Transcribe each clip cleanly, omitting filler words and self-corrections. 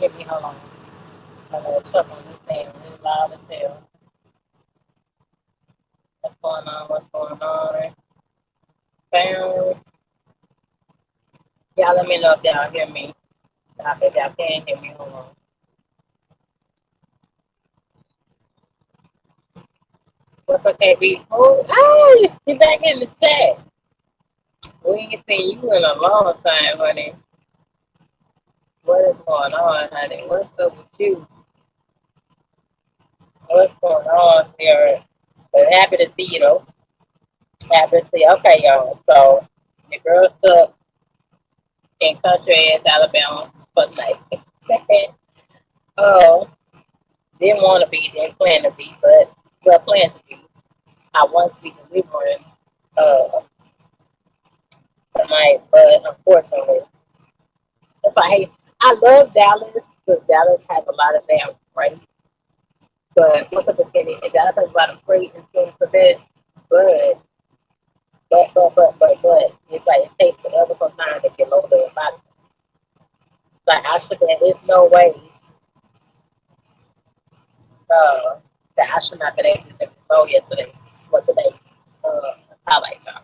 Give me hold on. I'm gonna chuck on this thing. It's loud as hell. What's going on? What's going on? Bam. Y'all let me know if y'all hear me. If y'all can hear me, hold on. What's up, KB? Oh, you back in the chat. We ain't seen you in a long time, honey. What is going on, honey? What's up with you? What's going on, Sarah? But happy to see you, though. Happy to see you. Okay, y'all. So, the girl stuck in country ass Alabama for the night. Oh, didn't want to be, didn't plan to be, but well, planned to be. I wanted to be delivering uh, tonight, but unfortunately, that's why I love Dallas because Dallas has a lot of damn freight. But what's up with Kenny? And Dallas has a lot of freight and things for that. But, but, it's like it takes forever sometimes to get loaded up. Like I should have, there's no way uh, that I should not have been able to get the slow yesterday. But today, I like y'all.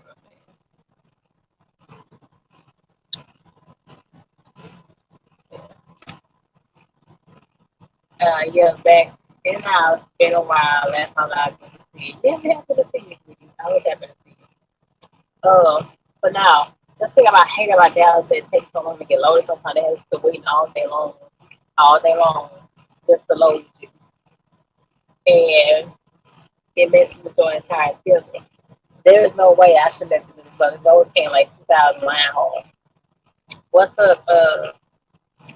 Yeah, back in the house, been a while. Last time I was to see you. Yeah, happy to see you, sweetie. I was happy to see you. But now, this thing about hating about Dallas, it takes so long to get loaded. Sometimes they have to wait all day long, just to load you. And it messes with your entire schedule. There is no way I should have been this, but those came like 2009 home. What's up,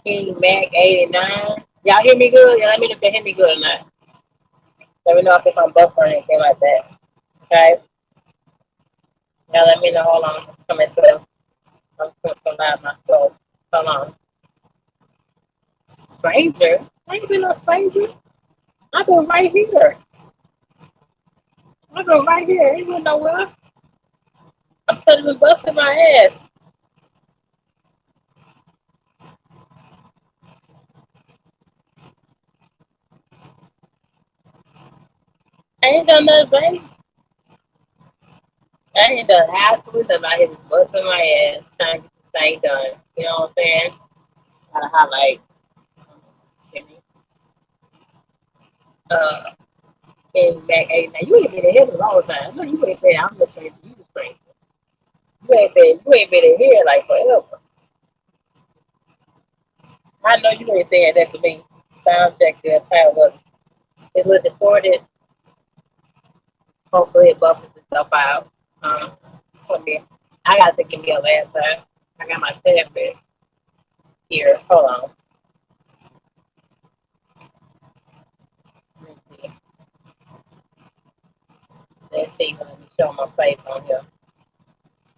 King Mac 89? Y'all hear me good? Y'all let me know if you hear me good or not. Let me know if I'm buffering or anything like that. Okay? Now let me know. Hold on. I'm coming to live myself. Hold on. Stranger? I ain't been no stranger. I've been right here. I've been right here. Ain't been nowhere. I'm still been busting my ass. I ain't done nothing, baby. I ain't done absolutely nothing. I just busting my ass trying to get this thing done. You know what I'm saying? Gotta highlight. Uh, and back 8. Now, you ain't been in here a long time. No, you ain't been. I'm the stranger. You the stranger. You ain't been in here like forever. I know you ain't saying that to me. Sound check good. Time was it's a little distorted. Hopefully it buffers itself out. For me. I gotta think of me a last time. I got my tablet here. Hold on. Let me see. Let's see. Let me show my face on here.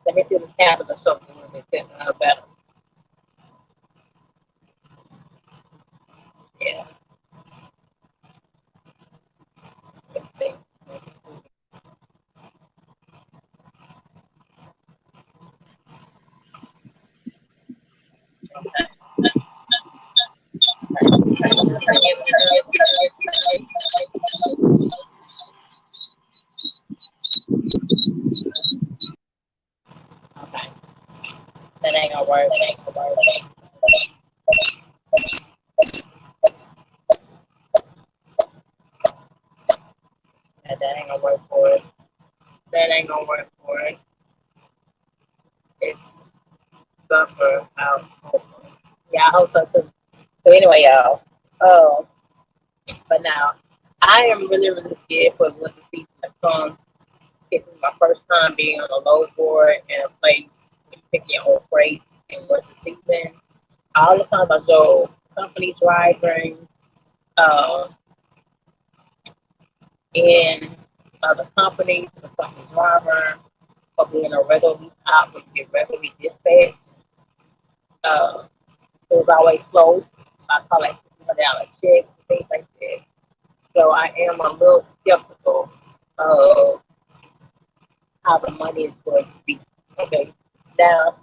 Let me see the tablet show me a little bit better. Yeah. Let's see. Okay. That ain't gonna work. That ain't gonna work. That ain't gonna work for it. That ain't gonna work for it. It's buffer out. Yeah, I hope so too. So anyway, y'all. Um, but now I am really, really scared for winter season to come. This is my first time being on a load board in a place where you pick your own freight in winter season. All the time I go company driving, uh, in other companies, the company driver, or being a regular out when you get regularly dispatched. Uh, it was always slow. I call it $600 checks, things like that. So I am a little skeptical of how the money is going to be. Okay. Now,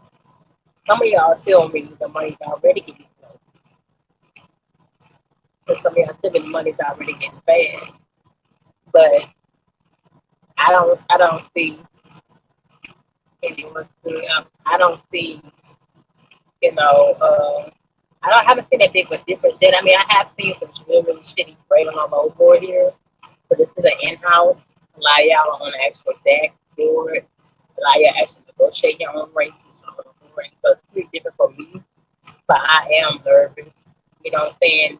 some of y'all tell me the money's already getting slow. because some of your typical money's already getting bad. But I don't see anyone. I don't see, you know. I haven't seen that big of a difference yet. I mean, I have seen some really shitty braiding on low board here, but this is an in-house. A lot of y'all are on the actual deck board. A lot of y'all actually negotiate your own rates on the board. So it's pretty different for me, but I am nervous. You know what I'm saying?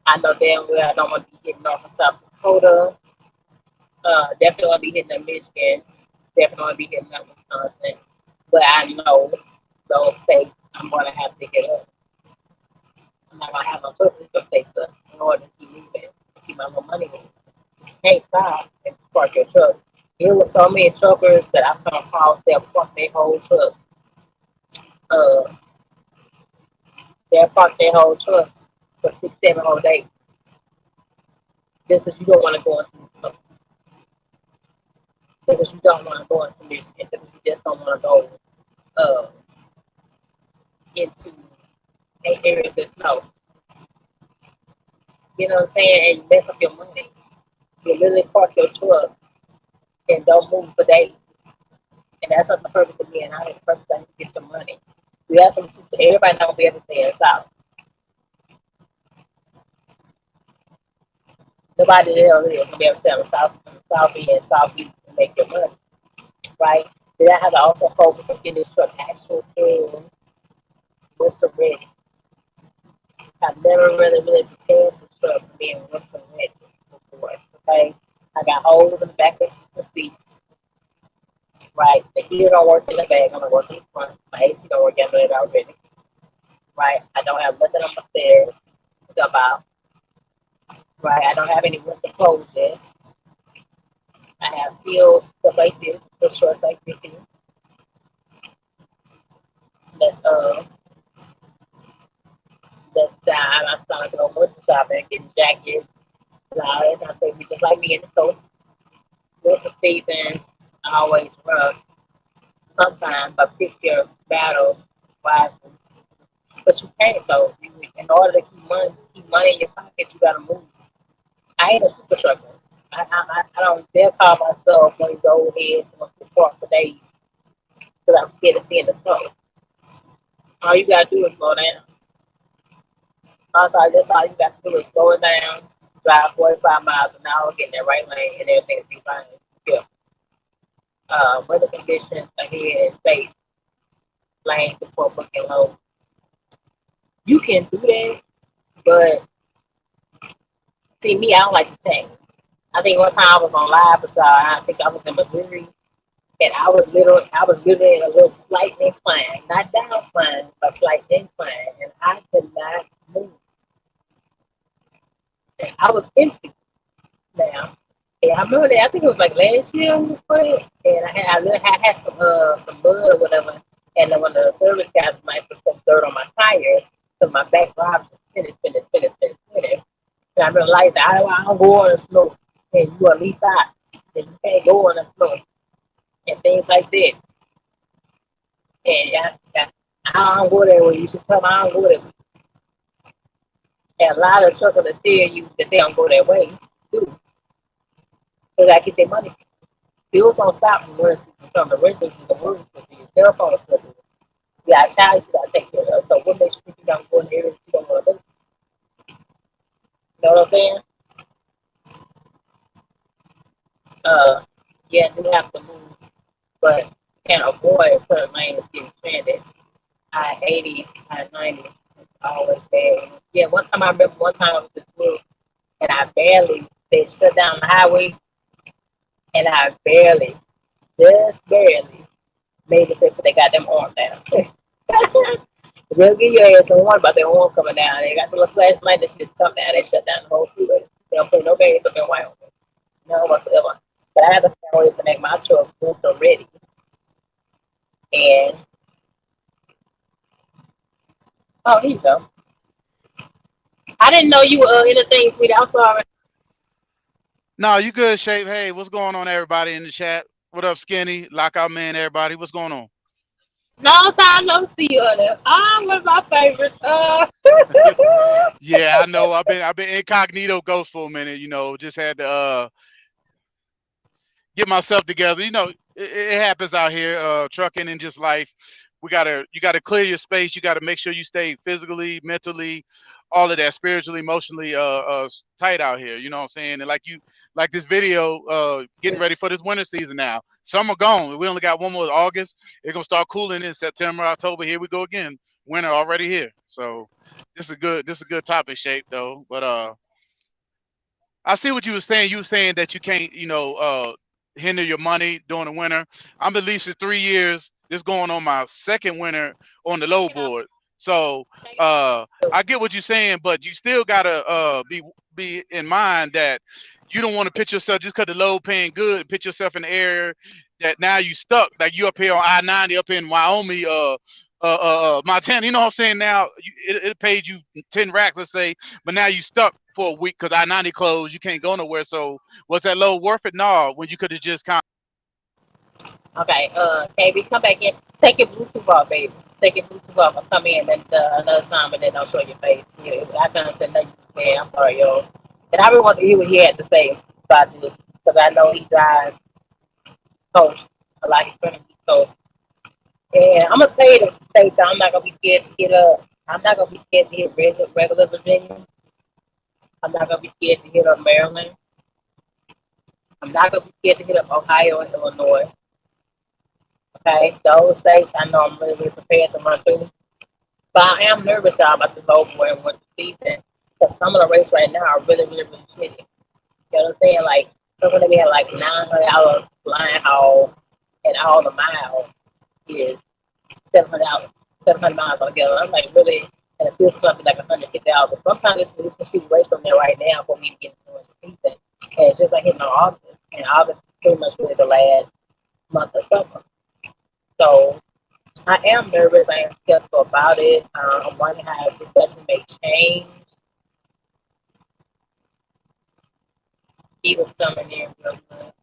I know damn well I don't want to be hitting off of South Dakota. Definitely want to be hitting up Michigan. Definitely want to be hitting up Wisconsin. But I know those states I'm going to have to get up. I'm not gonna have no choice to stay stuck in order to keep moving, keep my little money moving. You can't stop and park your truck. There was so many truckers that I come across that park their whole truck. Uh, they park their whole truck for 6, 7 whole days just because you don't want to go into the snow. Because you don't want to go into Michigan. Because you just don't want to go uh, into areas that snow. You know what I'm saying? And you mess up your money. You literally park your truck and don't move for days. And that's not the purpose of being out. The purpose is to get your money. We have some. Everybody not gonna be able to stay in the South. Nobody the hell is gonna be able to stay in the South, and Southeast and make your money, right? Then I have to also focus on getting this truck actual in winter ready. I've never really prepared this truck for being winter ready before. Okay, I got holes in the back of the seat. Right, the heater don't work in the back. I'm gonna work in the front. My AC don't work in the already. Right, I don't have nothing on my stairs to dump out. Right, I don't have any winter clothes yet. I have still stuff like this, the shorts like this. That's that's time. I'm starting to go winter shopping, getting jackets. Now that's not saying just like me in the store. Winter season always rough. Sometimes, but pick your battles wisely. But you can't though. In order to keep money in your pocket, you gotta move. I ain't a super trucker. I don't dare call myself one of these old heads who wants to park for days because I'm scared of seeing the snow. All you gotta do is slow down. Also, that's all you got to do is slow it down, drive 45 miles an hour, get in that right lane, and everything will be fine. Yeah. Weather conditions ahead, space, lane support, booking low. You can do that, but see me, I don't like to change. I think one time I was on live with y'all. I think I was in Missouri, and I was literally in a little slight incline, not downcline, but slight incline, and I could not move. And I was empty now. And I remember that I think it was like last year we was playing, and I had some mud or whatever, and then one of the service guys might put some dirt on my tires, so my back ribs was spinning. And I realized that I don't go on the snow, and you at least out, and you can't go on the snow, and things like that. And I don't go there where you should come. I don't go there. And a lot of truckers that tell you that they don't go that way, too. So they get their money. Bills don't stop from renters from the renters to the workers to your cell phone stuff. You got a child you gotta take care of. So what makes you think you don't go in the areas you don't want to do? You know what I'm saying? Uh, yeah, you have to move, but you can't avoid certain lanes getting stranded. I-80, I-90, it's always bad. Yeah, I remember one time I was this move, and they shut down the highway, and I just barely, made it put they got them arm down. They'll give your ass a warning about their arm coming down. They got the little flashlight that just come down. They shut down the whole freeway. They don't put no barriers up in Wyoming. No whatsoever. But I had to find ways to make my truck winter ready. And oh, here you go. I didn't know you were anything, sweetie. I'm sorry. No, you good, Shape. Hey, what's going on, everybody in the chat? What up, Skinny? Lockout Man, everybody. What's going on? No time no see you on there. One of my favorites. Yeah, I know. I've been incognito ghost for a minute. Just had to get myself together. It happens out here, trucking and just life. You gotta clear your space. You gotta make sure you stay physically, mentally, all of that, spiritually, emotionally, tight out here. You know what I'm saying? And like this video, getting ready for this winter season now. Summer gone. We only got one more August. It's gonna start cooling in September, October. Here we go again. Winter already here. So this is a good topic shape though. But I see what you were saying. You were saying that you can't, hinder your money during the winter. I'm at least for 3 years. This going on my second winter on the low board. So I get what you're saying, but you still gotta be in mind that you don't want to put yourself just because the load paying good, put yourself in the area that now you stuck. Like you up here on I-90 up in Wyoming, Montana. You know what I'm saying? Now it paid you 10 racks, let's say, but now you stuck for a week because I-90 closed. You can't go nowhere. So was that load worth it? No, when you could have just kind Okay, KB, come back in. Take your Bluetooth off, baby. Take your Bluetooth off and come in and another time and then don't show your face. Yeah, I can't say nothing. Yeah, I'm sorry, yo. And I really want to hear what he had to say about this because I know he drives coast. A lot he's from the East Coast. And I'm going to tell you the states I'm not going to be scared to get up. I'm not going to be scared to hit regular Virginia. I'm not going to be scared to hit up Maryland. I'm not going to be scared to hit up Ohio and Illinois. Okay, those states I know I'm really, really prepared to run through. But I am nervous, y'all, about this whole boy and winter season because some of the races right now are really, really, really shitty. You know what I'm saying? Like, so when they have like $900 flying haul and all the miles is $700, 700 miles altogether. I'm like, really? And it feels going to be like $150. So sometimes it's a shoot race on there right now for me to get into the winter season. And it's just like hitting on August. And August is pretty much really the last month of summer. So I am nervous. I am skeptical about it. I'm wondering how this session may change. He was coming in real good.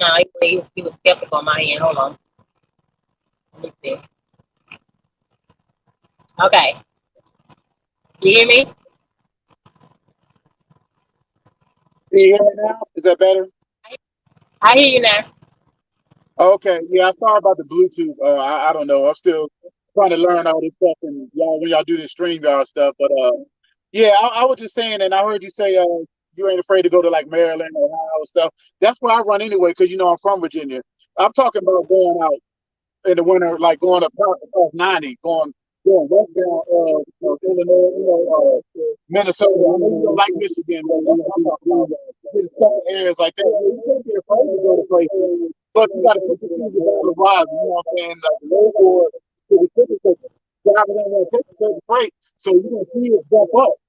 No, he was skeptical on my end. Hold on. Let me see. Okay. You hear me? Can you hear me now? Is that better? I hear you now. Okay. Yeah, I'm sorry about the Bluetooth. I don't know. I'm still trying to learn all this stuff and y'all when y'all do this stream yard stuff. But yeah, I was just saying, and I heard you say you ain't afraid to go to like Maryland or Ohio and stuff. That's where I run anyway, because I'm from Virginia. I'm talking about going out in the winter, like going across 90, going westbound, Illinois, Minnesota. I know you don't like Michigan, but that's what I'm talking about. There's certain areas like that. You can't be afraid to go to places, but you got to put your feet on the rise. You know what I'm saying? Like the low board to the ticket driving in there, take the freight, so you're gonna see it jump up.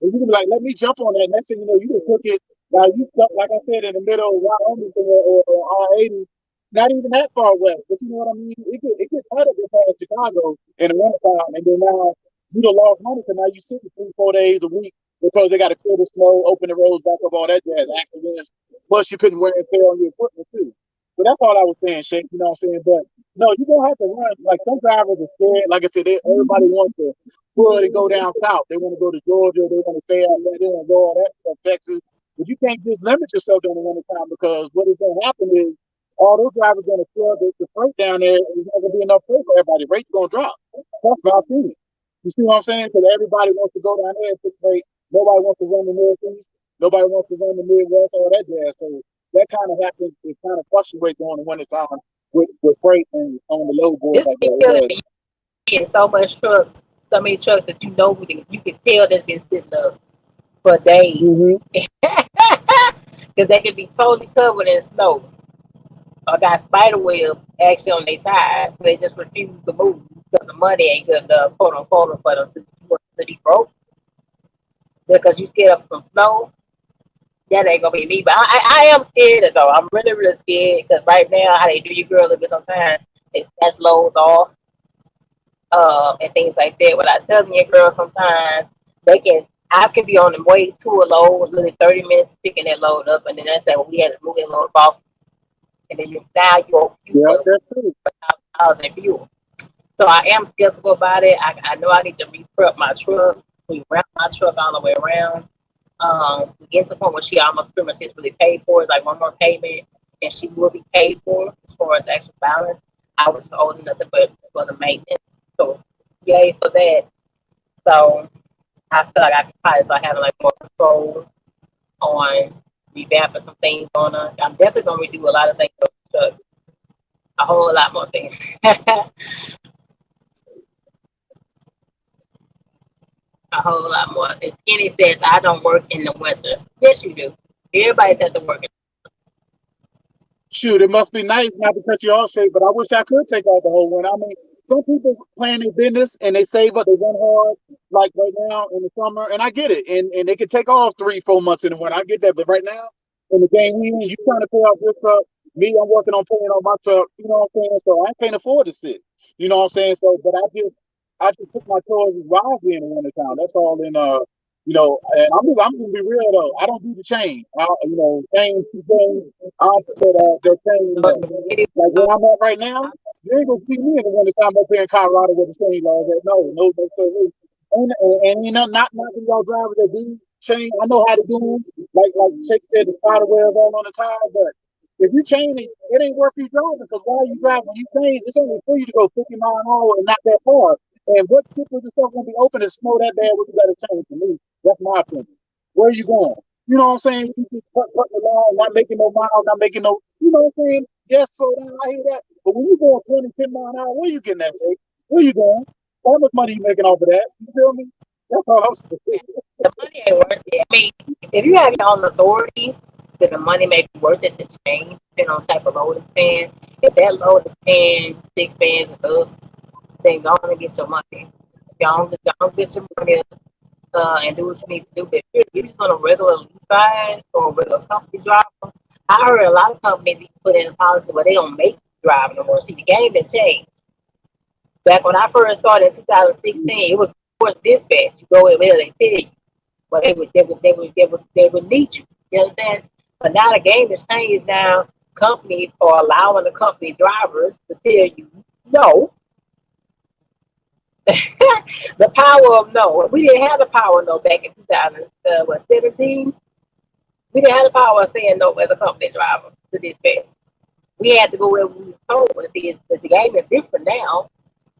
And you can be like, let me jump on that. Next thing you know, you can cook it. Now you stuck, like I said, in the middle of Wyoming or R80, not even that far west. But you know what I mean? It gets harder to past Chicago in the wintertime. And then now you done lost money, so now you sit 3, 4 days a week because they got to clear the snow, open the roads back up, all that jazz, accidents. Plus you couldn't wear and tear on your equipment too. So that's all I was saying, Shake. You know what I'm saying? But no, you're gonna have to run. Like some drivers are scared. Like I said, everybody wants to pull and go down south. They want to go to Georgia. They want to stay out there. They want to go all that stuff, Texas. But you can't just limit yourself during the winter time because what is going to happen is all those drivers going to flood the freight down there, and there's not going to be enough freight for everybody. Rates going to drop. That's what I've seen. You see what I'm saying? Because everybody wants to go down there and fix freight. Nobody wants to run the Northeast. Nobody wants to run the Midwest, all that jazz. So that kind of happens. It kind of fluctuates during the winter time with freight and on the low board This like be that. killing me. You get so much trucks, so many trucks that you can tell that's been sitting up for days. Because they can be totally covered in snow or got spider webs actually on their tires. So they just refuse to move because the money ain't good enough, quote unquote, for them to be broke. Because you scared of some snow, that ain't gonna be me. But I am scared though. I'm really, really scared because right now, how they do your girl a little bit sometimes, they snatch loads off and things like that. Without telling your girl sometimes, I can be on the way to a load, literally 30 minutes picking that load up, and then they say, well, we had to move that load off, and then you Yeah, put that's true. $1,000 in fuel. So I am skeptical about it. I know I need to re-prep my truck, We wrap my truck all the way around. We get to the point where she almost pretty much is really paid for. It's like one more payment, and she will be paid for as far as the actual balance. I was owed nothing but for the maintenance. So, yay for that. So, I feel like I could probably start having like more control on revamping some things on her. I'm definitely gonna redo a lot of things, a whole lot more things. A whole lot more. And Skinny says, I don't work in the winter. Yes, you do. Everybody's at the work. Shoot, it must be nice not to cut you off, Shay, but I wish I could take out the whole one. I mean, some people plan their business and they save up, they run hard, like right now in the summer, and I get it. And they can take off 3, 4 months in the winter. I get that. But right now, in the game we in, you trying to pay off this truck. Me, I'm working on paying off my truck. You know what I'm saying? So I can't afford to sit. You know what I'm saying? So, but I just took my choices wisely in the wintertime. That's all in and I'm gonna be real though. I don't do the chain. Chain. I don't put that chain in there. Like where I'm at right now, you ain't gonna see me in the wintertime up here in Colorado with the chain laws. No, no. And you know, not knocking y'all drivers that do chain. I know how to do them. Like Shake said, the spider webs all on the tire, but if you chain it, it ain't worth you driving because while you driving, you chain, it's only for you to go 50 miles an hour and not that far. And what tippers and stuff gonna be open and snow that bad where you gotta change for me? That's my opinion. Where are you going? You know what I'm saying? You just cut the line, not making no miles, not making no, you know what I'm saying? Yes, slow down, I hear that. But when you going 20, 10 miles an hour, where you getting that, Jake? Where you going? How much money you making off of that? You feel me? That's all I'm saying. The money ain't worth it. I mean, if you have your own authority, then the money may be worth it to change, depending on the type of load it's paying. If that load is paying 6 bands and up, then go on and get your money. Don't get your money and do what you need to do. But if you're just on a regular lease side or a regular company driver, I heard a lot of companies put in a policy where they don't make you drive no more. See, the game has changed. Back when I first started in 2016, it was forced dispatch. You go in there, they tell you, but they would need you. You understand? But now the game has changed. Now companies are allowing the company drivers to tell you no. The power of no. We didn't have the power of no back in 2017. We didn't have the power of saying no as a company driver to dispatch. We had to go where we was told. But the game is different now,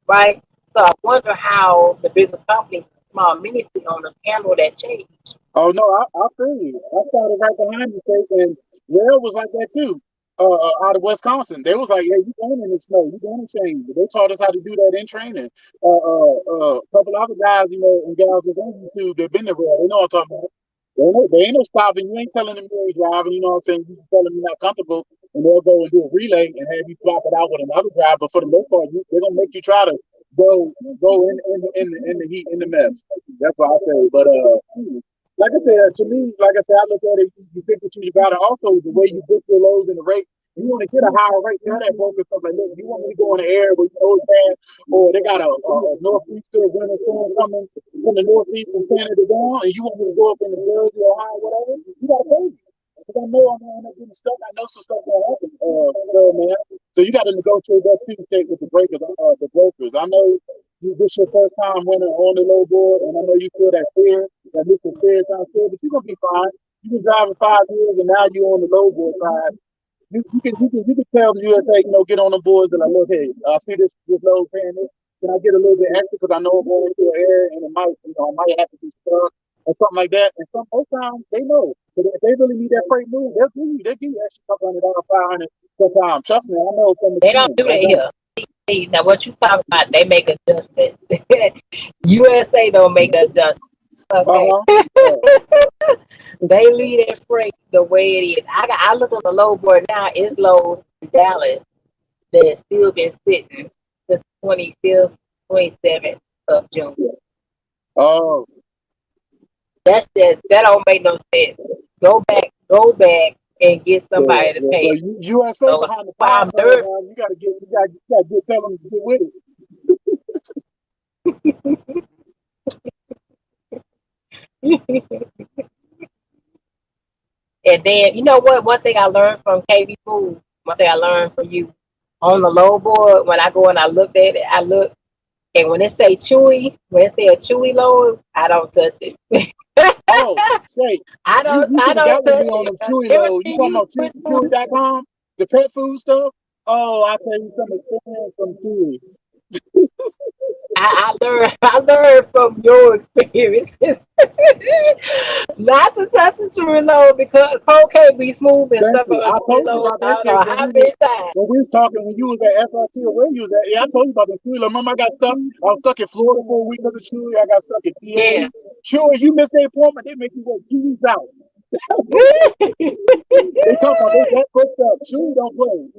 right? So I wonder how the bigger companies, small ministry owners handle that change. Oh no, I feel you. I started right behind you, Jake, and Rail was like that too. Out of Wisconsin, they was like, "Yeah, you going in the snow, you going to change." They taught us how to do that in training. A couple other guys, and gals that's on YouTube, they've been there. They know what I'm talking about. They ain't no stopping. You ain't telling them you ain't driving. You know what I'm saying? You tell them you're not comfortable, and they'll go and do a relay and have you swap it out with another driver. For the most part, they're gonna make you try to go in the heat in the mess. That's what I say. But like I said, to me, like I said, I look at it, you pick what you got, and also the way you book your loads and the rate. You want to get a higher rate, tell that broker stuff like, look, you want me to go in the air where you know it's bad, or they got a northeaster winter storm coming from the northeast from Canada down, and you want me to go up in the Jersey, Ohio, whatever, you got to pay me. Because I know I'm going to end up getting stuck. I know some stuff going to happen, man. So you got to negotiate that too, with the breakers, the brokers. I know this your first time winning on the low board, and I know you feel that fear, that little fear sounds scared, but you're gonna be fine. You've been driving 5 years, and now you're on the low board side. You can tell the USA, get on the boards and like, look, hey, I see this load paying this. Can I get a little bit extra because I know I'm going into an area and it might, I might have to be stuck or something like that. And most times they know. But if they really need that freight move, they'll give you extra $200, 500 sometimes. Trust me, I know from the They don't do that here. See, now what you talking about, they make adjustments. USA don't make adjustments. Okay. They leave that freight the way it is. I look on the low board now, it's loads in Dallas that has still been sitting since 25th, 27th of June. Oh. That don't make no sense. Go back and get somebody to pay. So USA behind the five, you gotta tell them to get with it. And then, you know what? One thing I learned from KB Food, one thing I learned from you on the low board, when I go and I looked at it, I look And when it say chewy, when it say a chewy load, I don't touch it. Oh, say, I you should have don't got with touch me on it. them Chewy low. You Everything talking you about put on, Chewy.com, the pet food stuff? Oh, I tell you some experience from Chewy. I learned from your experiences. Not to touch the chewy load because cocaine be smooth and Thank stuff you. on I the chewy told you load. about that I don't shit know how many times. when we was talking when you was at SRT or where you was at. Yeah, I told you about the Chewy. Remember I got stuck? I was stuck in Florida for a week of the Chewy. I got stuck in PA. Yeah. Chewy, you missed the appointment, they make you wait 2 weeks out. They talk about they that quick stuff. Chewy don't play.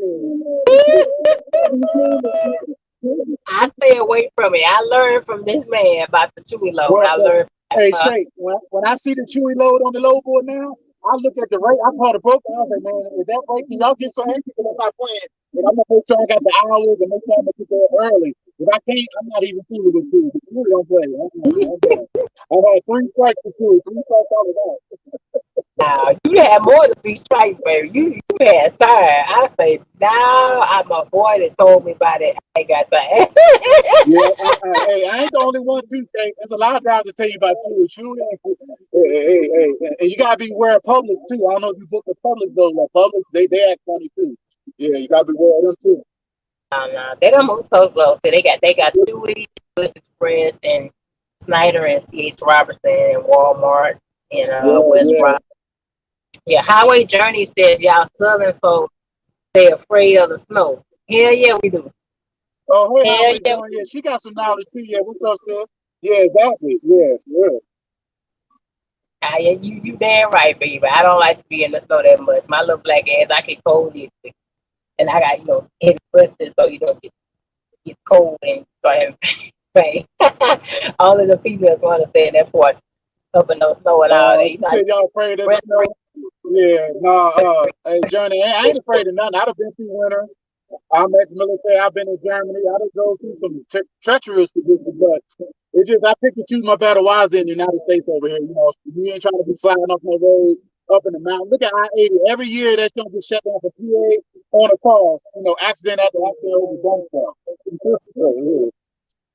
I stay away from it. I learned from this man about the chewy load. Well, I well, learned hey, from Shay, when I see the Chewy load on the load board now, I look at the rate. I call the broker. I was like, man, is that rate? Can y'all get so extra? Because I'm not playing. And I'm going to make sure I got the hours and make sure I'm going to get there early. If I can't, I'm not even fooling with Chewy. Chewy don't play. I've had 3 strikes for Chewy. 3 strikes out of that. now. You had more than 3 strikes, baby. You had time. I say, now I'm a boy that told me about it. I ain't got time. Yeah, hey, I ain't the only one too. Hey, there's a lot of guys that tell you about Chewy. Chewy, and you gotta be aware of Publix too. I don't know if you book the Publix though. Like Publix, they act funny too. Yeah, you gotta be aware of them too. No, they don't move so close. So they got Chewy, US Express, and Snyder and CH Robertson and Walmart and West Yeah. Rock. Yeah, Highway Journey says y'all Southern folks they afraid of the snow. Hell yeah, we do. Oh, hey, Hell Highway yeah. John. Yeah, she got some knowledge too. Yeah, what's up, sis? Yeah, exactly. Yeah, yeah. Yeah, you damn right, baby. I don't like to be in the snow that much. My little black ass, I get cold easily. And I got, heavy busted so you don't get cold and start having pain. All of the females want to stay in that part up in no snow and all that. She said y'all afraid of the snow. Yeah, hey, Journey, I ain't afraid of nothing. I'd have been through winter. I'm ex-military. I've been in Germany. I done go through some treacherous conditions, but it's just I pick and choose my battle wisely in the United States over here. You ain't trying to be sliding off no road up in the mountain. Look at I-80. Every year that's gonna get shut down for PA on a car. Accident after accident over dump truck.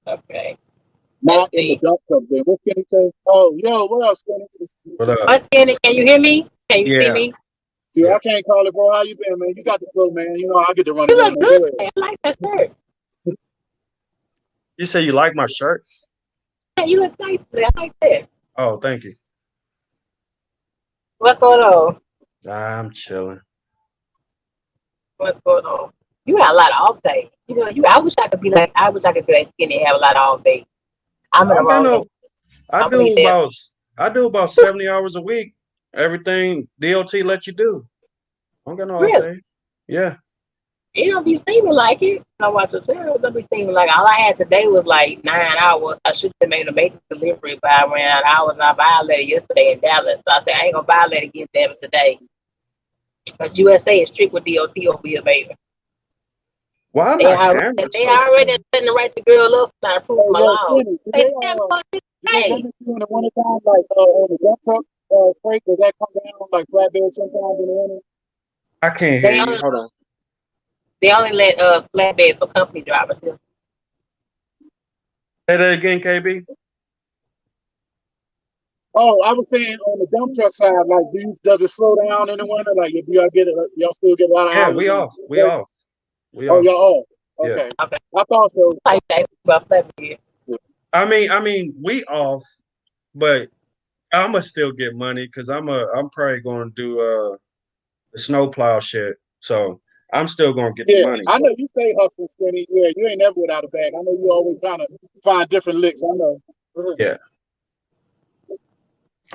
Okay. Not in the dump truck. Then what can he say? Oh, yo, what else, Kenny? What up? What's Kenny? Can you hear me? Can you see Yeah. me? Yeah, I can't call it, bro. How you been, man? You got the flow, man. I get to run You it. look good today. I like that shirt. You say you like my shirt? Yeah, you look nice today. I like that. Oh, thank you. What's going on? I'm chilling. What's going on? You got a lot of off days. I wish I could be like skinny and have a lot of off days. I'm in the wrong. I do about 70 hours a week. Everything DOT let you do. I don't got no off day. Yeah. It don't be seeming like it. I watch the show. It don't be seeming like all I had today was like 9 hours. I should have made a major delivery by around hours. And I violated yesterday in Dallas. So I said I ain't gonna violate again today. Because USA is strict with DOT over here, baby. Why are my cameras they already setting the right to girl up trying to prove my law. They in the wintertime, like on the dump truck freight, does that come down like flatbed sometimes in the winter? I can't hear you. Hold on. They only let flatbed for company drivers. Say that again, KB. Oh, I was saying on the dump truck side, like, does it slow down in the winter? Like, do y'all still get a lot of hours? We off. We off. Y'all off. Okay. Yeah. I thought so. I mean, we off, but I'ma still get money because I'm probably going to do the snowplow shit. So I'm still gonna get the money. I know you stay hustling, Skinny. Yeah, you ain't never without a bag. I know you always trying to find different licks. I know. Yeah.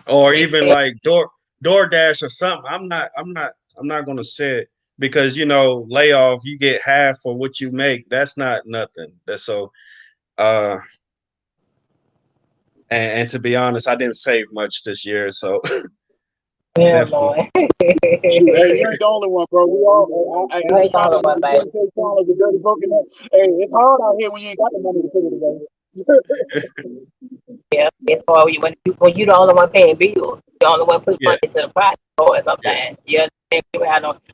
Or even like DoorDash or something. I'm not gonna say it because layoff, you get half for what you make. That's not nothing. That's so and to be honest, I didn't save much this year, so yeah, Lord. Hey, you ain't the only one, bro. We all you ain't the only one, baby. Hey, it's hard out here when you ain't got the money to put it away. Yeah, it's hard when you the only one paying bills. The only one putting money to the pot or something. Yeah.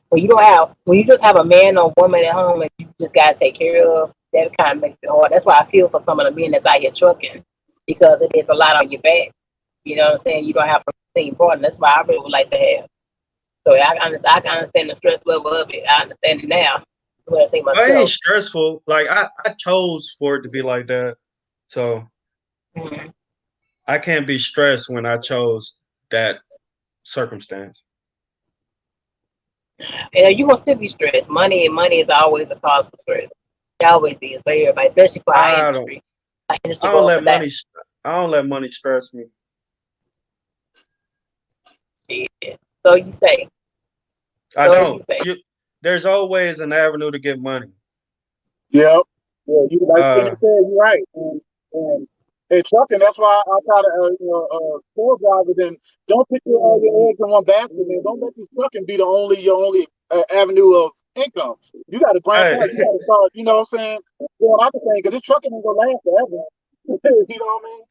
When you just have a man or woman at home and you just gotta take care of, that kind of makes it hard. That's why I feel for some of the men that's out here trucking because it is a lot on your back. You know what I'm saying? You don't have a team partner. That's why I really would like to have. So I can understand the stress level of it. I understand it now. What I think It ain't myself. stressful. Like I chose for it to be like that. So Mm-hmm. I can't be stressed when I chose that circumstance. And you gonna still be stressed. Money is always a cause for stress. It always is for everybody, especially for our I don't industry. Our industry I don't go up let and down. money I don't let money stress me. Shit. So you say. I So you don't. say. There's always an avenue to get money. Yep. Yeah, you like Skinny Uh said, you're right. And trucking, that's why I try to, store drivers and don't put your eggs in one basket, man. Don't let this trucking be your only avenue of income. You got to branch hey, out. You got to start, you know what I'm saying, going out the thing because this trucking ain't gonna last forever. You know what I mean?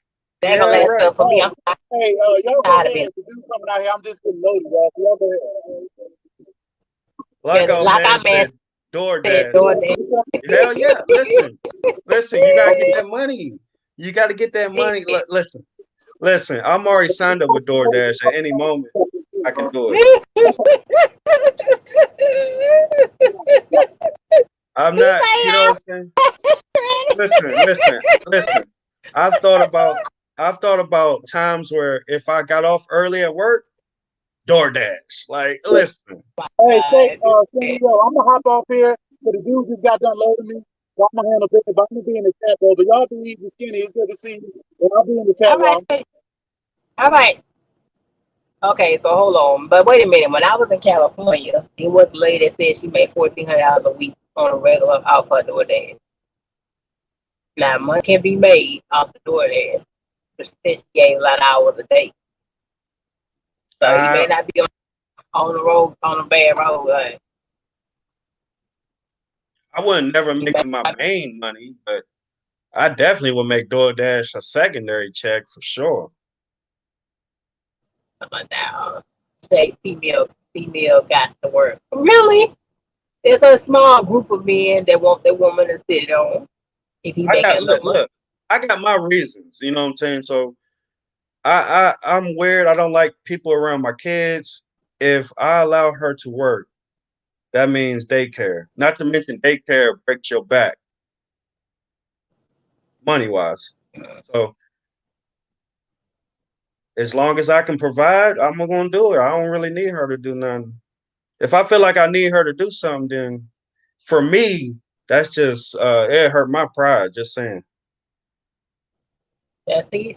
That gonna yeah, last right. up for me. I'm Hey, y'all go tired of being ahead. The dude coming out here, I'm just getting loaded, y'all. So y'all go ahead. Like our like man our man said, said DoorDash. doing that. Hell yeah. Listen, you gotta get that money. You gotta get that money. Shit. Listen, I'm already signed up with DoorDash. At any moment, I can do it. I'm He not, you know say what I'm saying? Listen. I've thought about I've thought about times where if I got off early at work, DoorDash. Like, listen. Hey, say, yeah. yo, I'm gonna hop off here. So the dude just got done loading me. So I'm gonna handle business, but I'm gonna be in the chat, bro. But y'all be easy, Skinny. It's good to see you. And I'll be in the chat, All right, y'all. all right. Okay, so hold on. But wait a minute. When I was in California, it was a lady that said she made $1,400 a week on a regular off her DoorDash. Now, money can be made off the DoorDash, but she said she gave a lot of hours a day. So you may I not be on the road, on a bad road. Like, I wouldn't never you make may it my not be main money, but I definitely would make DoorDash a secondary check for sure. now. Say female got to work. Really? There's a small group of men that want their woman to sit on if he I got making enough money. look, I got my reasons, you know what I'm saying? So I'm weird. I don't like people around my kids. If I allow her to work, that means daycare. Not to mention daycare breaks your back, money wise. So as long as I can provide, I'm gonna do it. I don't really need her to do nothing. If I feel like I need her to do something, then for me, that's just it hurt my pride. Just saying. Yeah, see,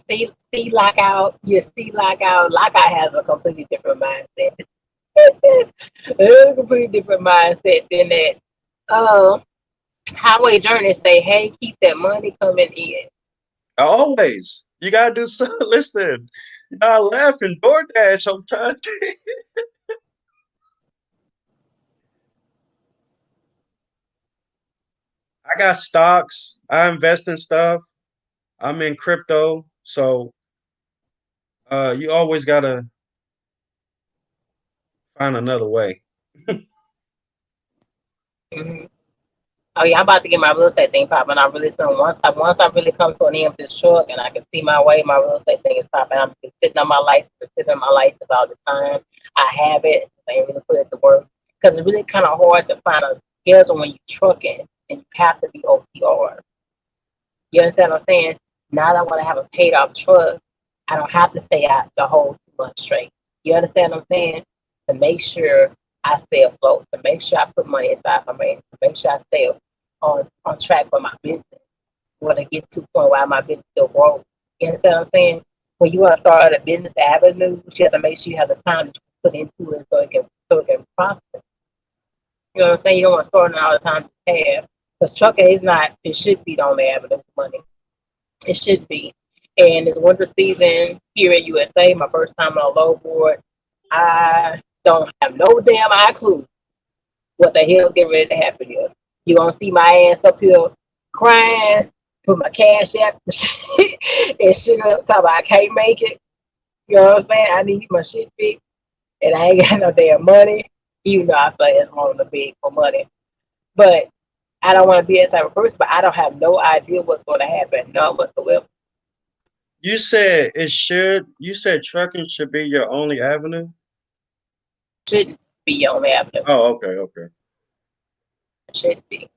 like out. You see, like out. Like I have a completely different mindset. A completely different mindset than that. Uh, Highway Journey say, hey, keep that money coming in. Always, you gotta do so. Listen, y'all laughing DoorDash. I'm trying to. I got stocks. I invest in stuff. I'm in crypto, so you always gotta find another way. Mm-hmm. Oh yeah, I'm about to get my real estate thing popping. I really soon. Once I really come to an end with this truck and I can see my way, my real estate thing is popping. I'm just sitting on my license, sitting on my license all the time. I have it. I ain't really put it to work because it's really kind of hard to find a schedule when you're trucking and you have to be OTR. You understand what I'm saying? Now that I want to have a paid off truck, I don't have to stay out the whole 2 months straight. You understand what I'm saying? To make sure I stay afloat, to make sure I put money aside for me, to make sure I stay on track for my business. Want to get to a point where my business still grows. You understand what I'm saying? When you want to start a business avenue, you have to make sure you have the time that you put into it so it can prosper. You know what I'm saying? You don't want to start it all the time to have. Because trucking is not, it should be the only avenue for money. It should be. And it's winter season here in USA, my first time on a low board. I don't have no damn clue what the hell's getting ready to happen here. You're gonna see my ass up here crying, put my cash app and shit up, talking about I can't make it. You know what I'm saying? I need my shit fixed and I ain't got no damn money. Even though I feel like it's wrong to beg for money. But I don't want to be that type of person, but I don't have no idea what's going to happen, none whatsoever. You said it should. You said trucking should be your only avenue. Shouldn't be your only avenue. Oh, okay, okay. Should be.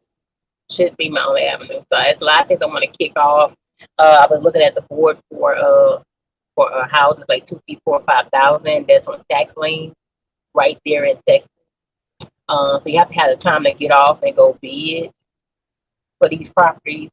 Should be my only avenue. So it's a lot of things I want to kick off. I was looking at the board for houses like 2, 3, 4, 5,000. That's on tax lien right there in Texas. So you have to have the time to get off and go bid for these properties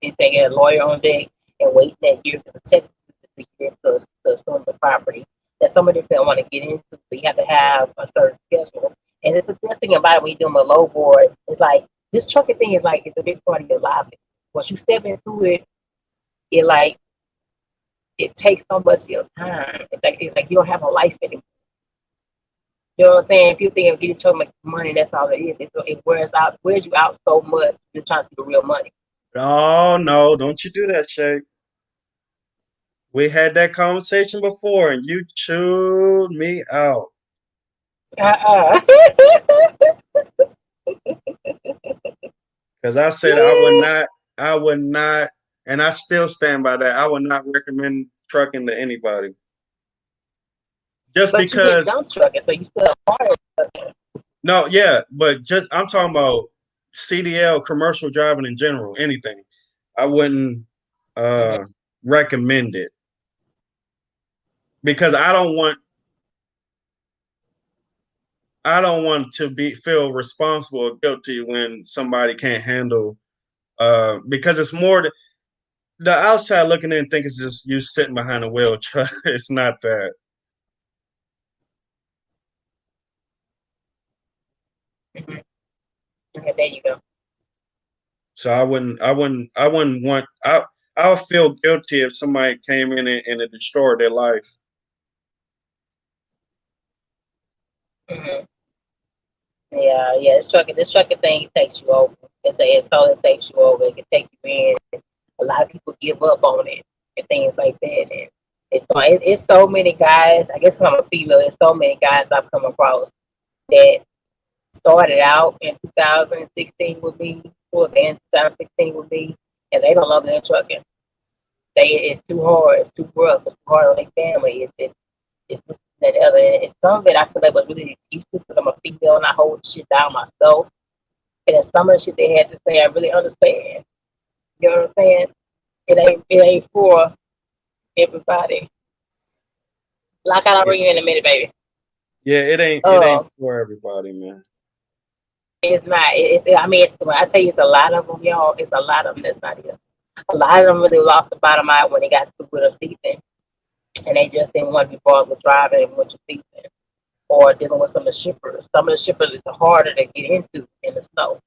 and say get a lawyer on deck and wait that year because Texas is a year to assume the property. There's so many things I want to get into, so you have to have a certain schedule. And it's the best thing about it when you're doing a low board. It's like this trucking thing is like it's a big part of your life. Once you step into it, it like it takes so much of your time. It's like you don't have a life anymore. You know what I'm saying? If you think of getting so much money, that's all it is. It wears you out so much. You're trying to see the real money. Oh no, don't you do that, Shay. We had that conversation before, and you chewed me out. Uh-uh. Because I said I would not, and I still stand by that. I would not recommend trucking to anybody. Just But you get because, dump trucking, so you still hard. no, yeah, but just I'm talking about CDL, commercial driving in general, anything. I wouldn't recommend it because I don't want to feel responsible or guilty when somebody can't handle because it's more the outside looking in think it's just you sitting behind a wheel truck. It's not that. Mm-hmm. Okay, there you go. So I wouldn't want I would feel guilty if somebody came in and it destroyed their life. Mm-hmm. Yeah. This trucking thing takes you over. It totally takes you over. It can take you in. A lot of people give up on it and things like that. And it's so many guys. I guess I'm a female. There's so many guys I've come across that started out in 2016 with me, towards the end of 2016 with me, and they don't love their trucking. It's too hard. It's too rough. It's too hard on their family. It's this and the other. And some of it I feel like was really excuses because I'm a female and I hold shit down myself. And then some of the shit they had to say, I really understand. You know what I'm saying? It ain't for everybody. Like I'll Yeah, bring you in a minute, baby. yeah, it ain't for everybody, man. It's not. I mean, when I tell you, it's a lot of them, y'all. It's a lot of them that's not here. A lot of them really lost the bottom line when they got to the winter season, and they just didn't want to be bothered with driving in winter season or dealing with some of the shippers. Some of the shippers is harder to get into in the snow.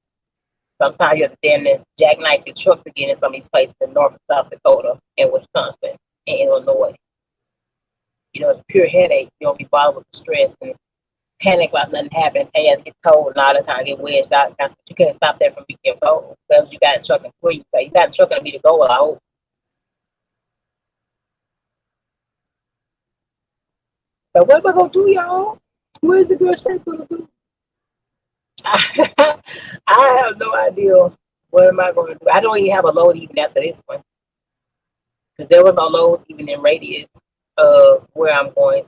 Sometimes you have to damn near jackknife your truck to get in some of these places in North and South Dakota and Wisconsin and Illinois. You know, it's pure headache. You don't be bothered with the stress and panic about nothing happening. Hey, you have to get told and all that kind of get wedged out. You can't stop that from being your goal. Because you got in trucking for you. You got in trucking to be the goal, I hope. But what am I going to do, y'all? What is the girl Shape going to do? I have no idea what am I going to do. I don't even have a load even after this one. Because there was no load even in radius of where I'm going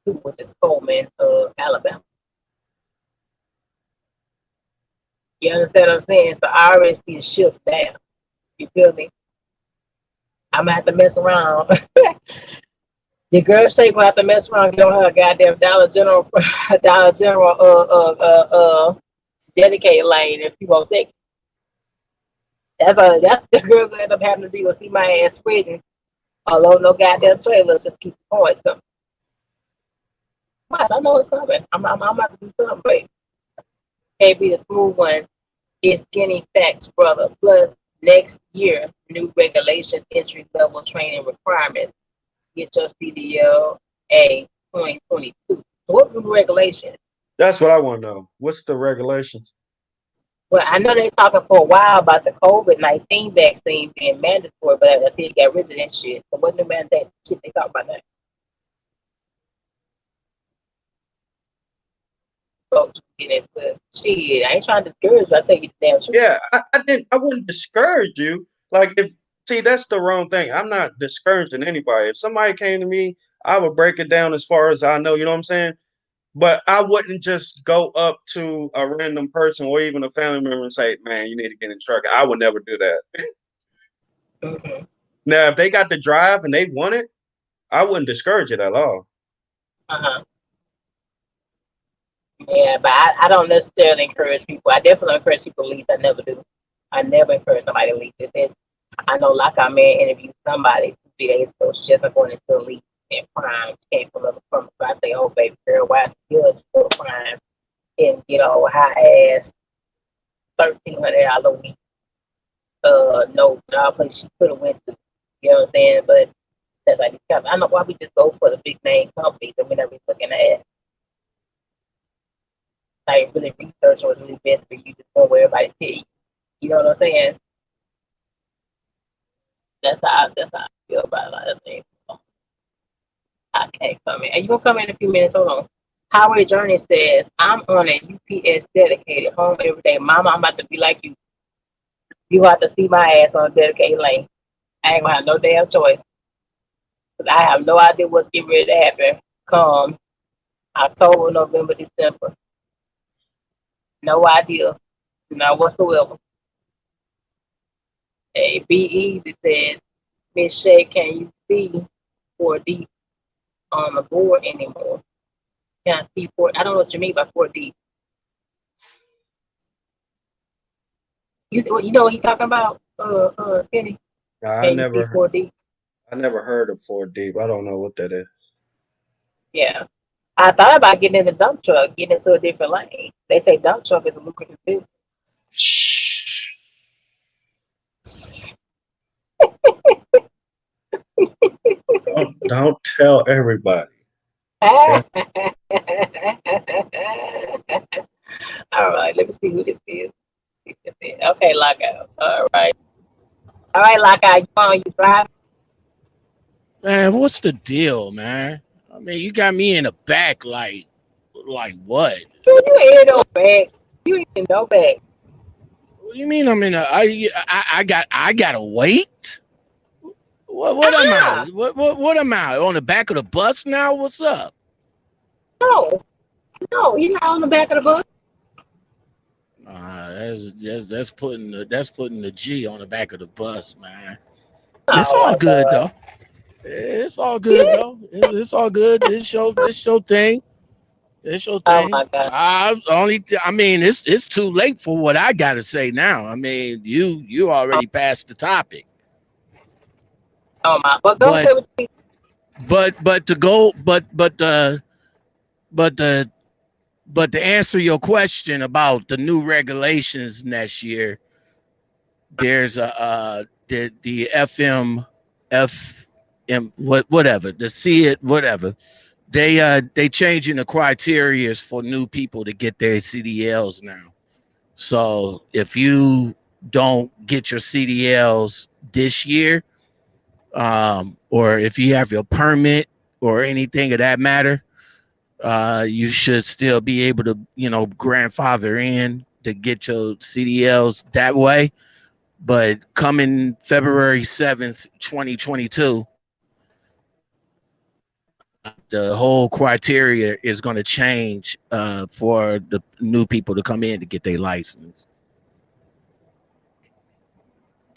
to, which is Coleman, Alabama. You understand what I'm saying? So I already see a shift now. You feel me? I'm gonna have to mess around. Your girl Shay gonna have to mess around, get on her goddamn Dollar General, Dollar General, dedicated lane if you won't take it. That's the girl gonna end up having to deal with. See my ass spreading all over no goddamn trailers. Just keep the points coming. Watch, I know it's coming. I'm about to do something, but can't be the smooth one. It's skinny facts, brother. Plus, next year, new regulations, entry level training requirements. Get your CDLA 2022. So, what new regulations? That's what I want to know. What's the regulations? Well, I know they're talking for a while about the COVID-19 vaccine being mandatory, but I see they got rid of that shit. So, what new mandate shit they talk about that? Folks get into Shit, I ain't trying to discourage you. I tell you the damn truth. Yeah, I wouldn't discourage you. Like see, that's the wrong thing. I'm not discouraging anybody. If somebody came to me, I would break it down as far as I know, you know what I'm saying? But I wouldn't just go up to a random person or even a family member and say, man, you need to get in truck. I would never do that. Mm-hmm. Now, if they got the drive and they want it, I wouldn't discourage it at all. Uh-huh. Yeah, but I don't necessarily encourage people. I definitely encourage people to lease. I never do. I never encourage somebody to lease. This is, I know like I man interviewed somebody 2 3 days ago. She's just going into a lease and crime. She came from so I say, oh baby girl, why you judge for crime and high ass $1,300 a week no job place she could have went to. You know what I'm saying? But that's like I don't know why we just go for the big name companies and we're not really looking at like really research what's really best for you, just go where everybody tell you. You know what I'm saying? That's how I feel about a lot of things. I can't come in. And you gonna come in a few minutes, hold on. Howard Journey says, I'm on a UPS dedicated home every day. Mama, I'm about to be like you. You have to see my ass on a dedicated lane. I ain't gonna have no damn choice. Cause I have no idea what's getting ready to happen come October, November, December. No idea. Not whatsoever. Hey, Be Easy says, Miss Shay, can you see 4D on the board anymore? Can I see 4? I don't know what you mean by 4D. You know what he's talking about, Skinny? I Can you see never 4D? I never heard of 4D. I don't know what that is. Yeah. I thought about getting in the dump truck, getting into a different lane. They say dump truck is a lucrative business. Shh. Don't tell everybody. All right, let me see who this is. Okay, Lockout. All right, Lockout. You on? You drive? Man, what's the deal, man? I mean, you got me in the back, like what? You ain't no back. You ain't no back. What do you mean I'm in a? I gotta wait. What am I? What am I on the back of the bus now? What's up? No, you're not on the back of the bus. That's putting the G on the back of the bus, man. It's Oh all my good God. though. It's all good though. It's all good. This your thing. It's your Oh thing. my God. I mean, it's too late for what I gotta say now. I mean, you already passed the topic. Oh my. But go But say what you but to go but the but to answer your question about the new regulations next year, there's the FM whatever the see it whatever they changing the criteria for new people to get their CDLs now. So if you don't get your CDLs this year, or if you have your permit or anything of that matter, you should still be able to, grandfather in to get your CDLs that way. But coming February 7th, 2022, the whole criteria is going to change for the new people to come in to get their license.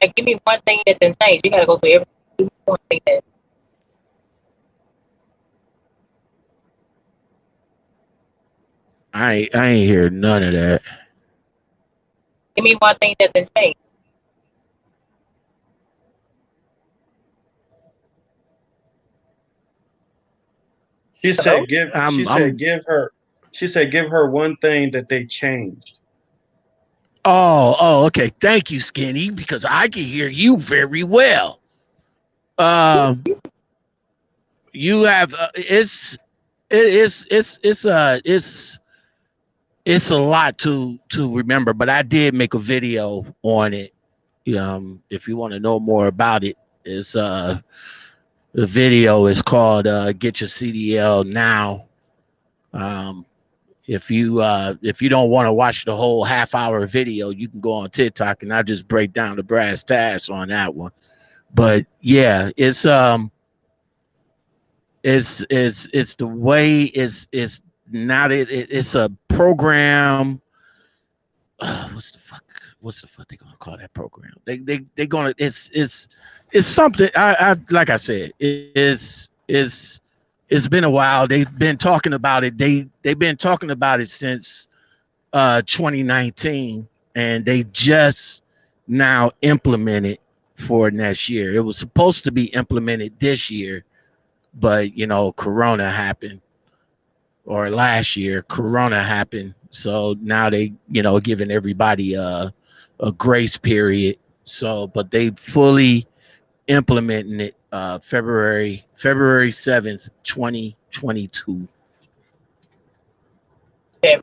like, give me one thing that didn't change. You gotta go through every one thing that. I ain't hear none of that. Give me one thing that didn't change. She Hello? said give she I'm said I'm give her one thing that they changed. okay. Thank you, Skinny, because I can hear you very well. Um, you have it's a lot to remember, but I did make a video on it. If you want to know more about it, it's the video is called "Get Your CDL Now." Um, If you don't want to watch the whole half-hour video, you can go on TikTok and I just break down the brass tacks on that one. But yeah, it's the way it's not it's a program. What's the fuck they gonna call that program? They gonna it's something. I like I said, it's been a while. They've been talking about it. They've been talking about it since 2019, and they just now implemented for next year. It was supposed to be implemented this year, but Corona happened, or last year Corona happened. So now they giving everybody a grace period. So, but they fully implementing it February 7th, 2022. You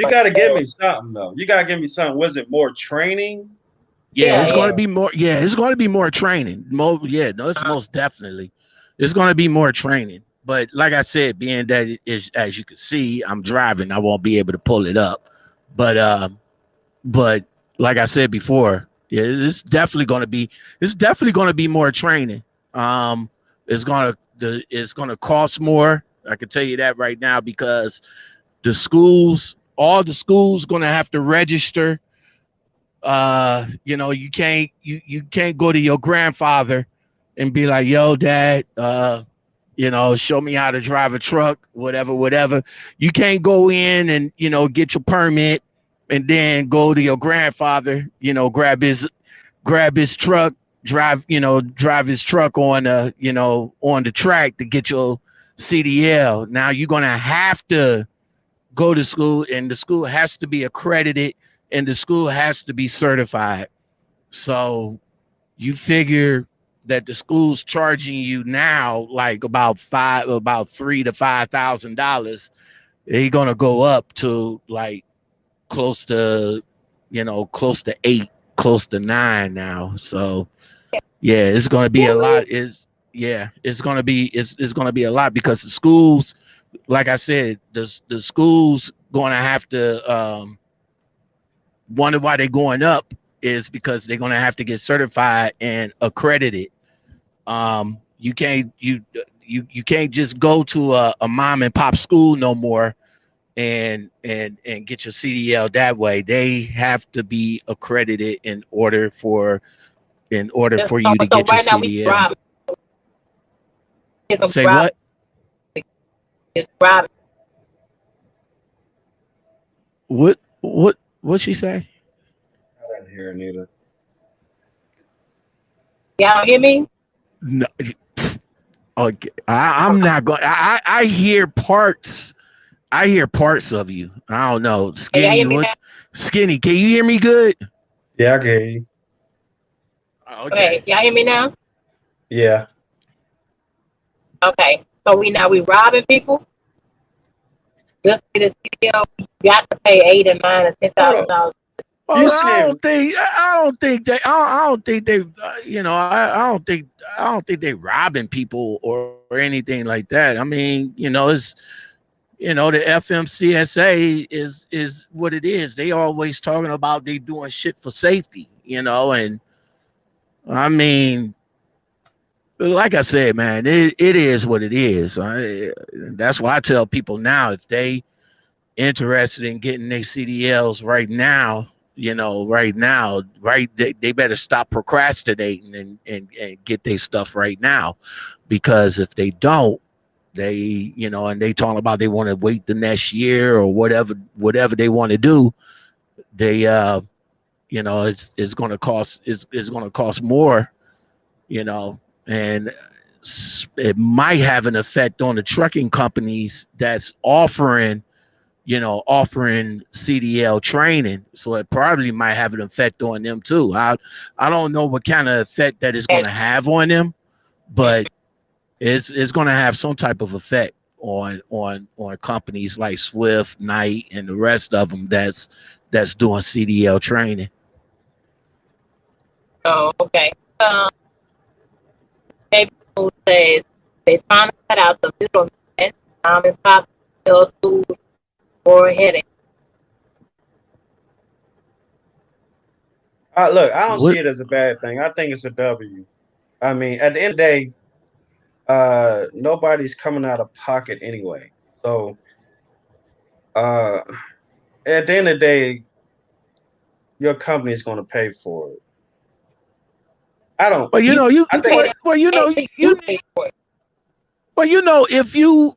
got to give me something though. You got to give me something. Was it more training? Yeah, it's going to be more. Yeah, it's going to be more training. Yeah, no, it's most definitely. It's going to be more training. But like I said, being that it is, as you can see, I'm driving, I won't be able to pull it up. But like I said before, yeah, it's definitely going to be. It's definitely going to be more training. It's going to cost more. I can tell you that right now, because all the schools going to have to register. You can't go to your grandfather and be like, yo, dad, show me how to drive a truck, whatever. You can't go in and get your permit and then go to your grandfather, grab his truck, drive his truck on the track to get your CDL. Now you're gonna have to go to school, and the school has to be accredited, and the school has to be certified. So you figure that the school's charging you now like about $3,000 to $5,000. They're gonna go up to like close to close to 8, close to 9 now. So yeah, it's gonna be a lot. It's gonna be a lot, because the schools, like I said, the schools gonna have to wonder why they're going up is because they're gonna have to get certified and accredited. You can't just go to a mom and pop school no more and get your CDL that way. They have to be accredited in order for you to get your CDL. Say what? What she say? I didn't hear neither. Y'all hear me? No, okay. I'm not going. I hear parts. I hear parts of you. I don't know. Skinny, Skinny, can you hear me good? Yeah, I can hear you. Okay, y'all hear me now? Yeah. Okay, so we robbing people. Just to get a CDL, you got to pay $8 and $9 and $10,000. Well, I don't think they. I don't think they. I don't think they robbing people or anything like that. I mean, it's the FMCSA is what it is. They always talking about they doing shit for safety, and I mean, like I said, man, it is what it is. That's why I tell people now, if they interested in getting their CDLs right now, they better stop procrastinating and get their stuff right now, because if they don't, and they talking about they want to wait the next year or whatever they want to do, they it's going to cost it's going to cost more, and it might have an effect on the trucking companies that's offering CDL training. So it probably might have an effect on them too. I don't know what kind of effect that is going to have on them, but it's going to have some type of effect on companies like Swift, Knight, and the rest of them that's doing CDL training. Oh, okay. People says they're trying to cut out the middleman, mom and pop those schools more headache. Look, I don't see What? it as a bad thing. I think it's a W. I mean, at the end of the day, nobody's coming out of pocket anyway. So uh, at the end of the day, your company is going to pay for it. I don't. Well, you You know, I think. pay well, you know, that tax, you you pay for it. well, you know, if you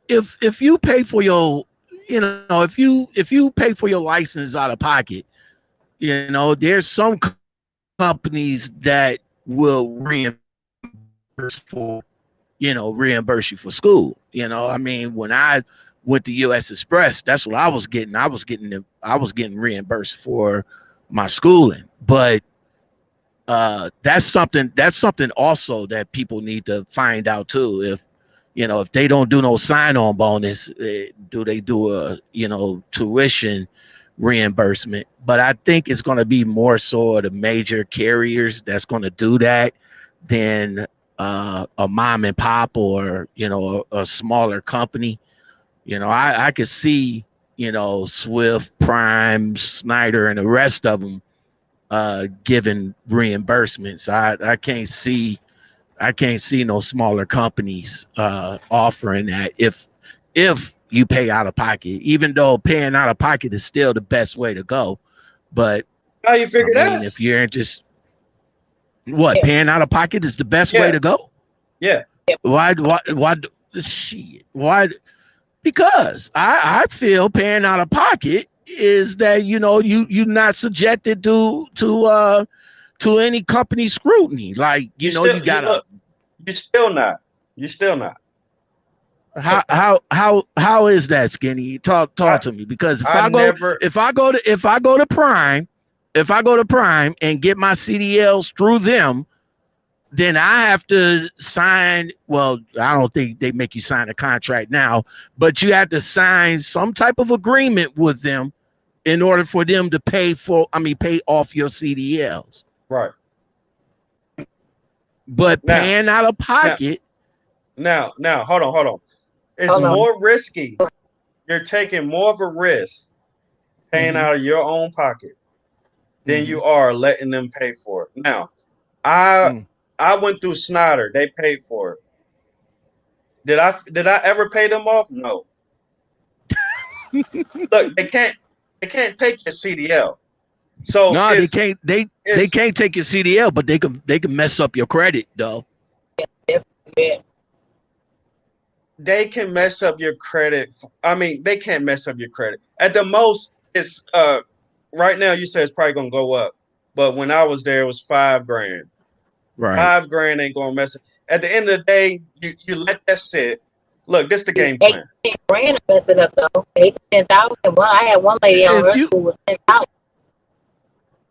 pay for your, you know, if you pay for your license out of pocket, you know, there's some companies that will reimburse for, you know, reimburse you for school. You know, I mean, when I went to U.S. Express, that's what I was getting. I was getting reimbursed for my schooling, but that's something also that people need to find out too. If you know, if they don't do no sign-on bonus, do they do a, you know, tuition reimbursement? But I think it's going to be more so the major carriers that's going to do that than a mom and pop, or you know, a smaller company. You know, I could see, you know, Swift, Prime, Snyder, and the rest of them giving reimbursements. I can't see no smaller companies offering that if you pay out of pocket, even though paying out of pocket is still the best way to go. But How you I figure mean, that? if you're just what, Yeah, paying out of pocket is the best way Yeah, to go. yeah. yeah. Why shit? Why? Because I feel paying out of pocket is that, you know, you're not subjected to any company scrutiny. Like, You you know, still you you gotta look. You still not. You still not. how is that, Skinny? Talk I to me, because I never. if I go to Prime, if I go to Prime and get my CDLs through them, then I have to sign. Well, I don't think they make you sign a contract now, but you have to sign some type of agreement with them in order for them to pay off your CDLs. Right But now, paying out of now, pocket, now. Hold on. It's Hold on. more risky. You're taking more of a risk paying mm-hmm, out of your own pocket than mm-hmm, you are letting them pay for it. Now, I mm. I went through Snyder. They paid for it. Did I ever pay them off? No. Look, they can't take your CDL. So No, they it's can't take your CDL, but they can mess up your credit though. Yeah. they can mess up your credit. I mean, they can't mess up your credit. At the most, it's right now you say it's probably gonna go up. But when I was there, it was 5 grand. Right. 5 grand ain't gonna mess it. At the end of the day, you let that sit. Look, this the It's game eight plan. to 10 grand to mess it up though. 8 to 10,000. Well, I had one lady on If her you school was 10,000.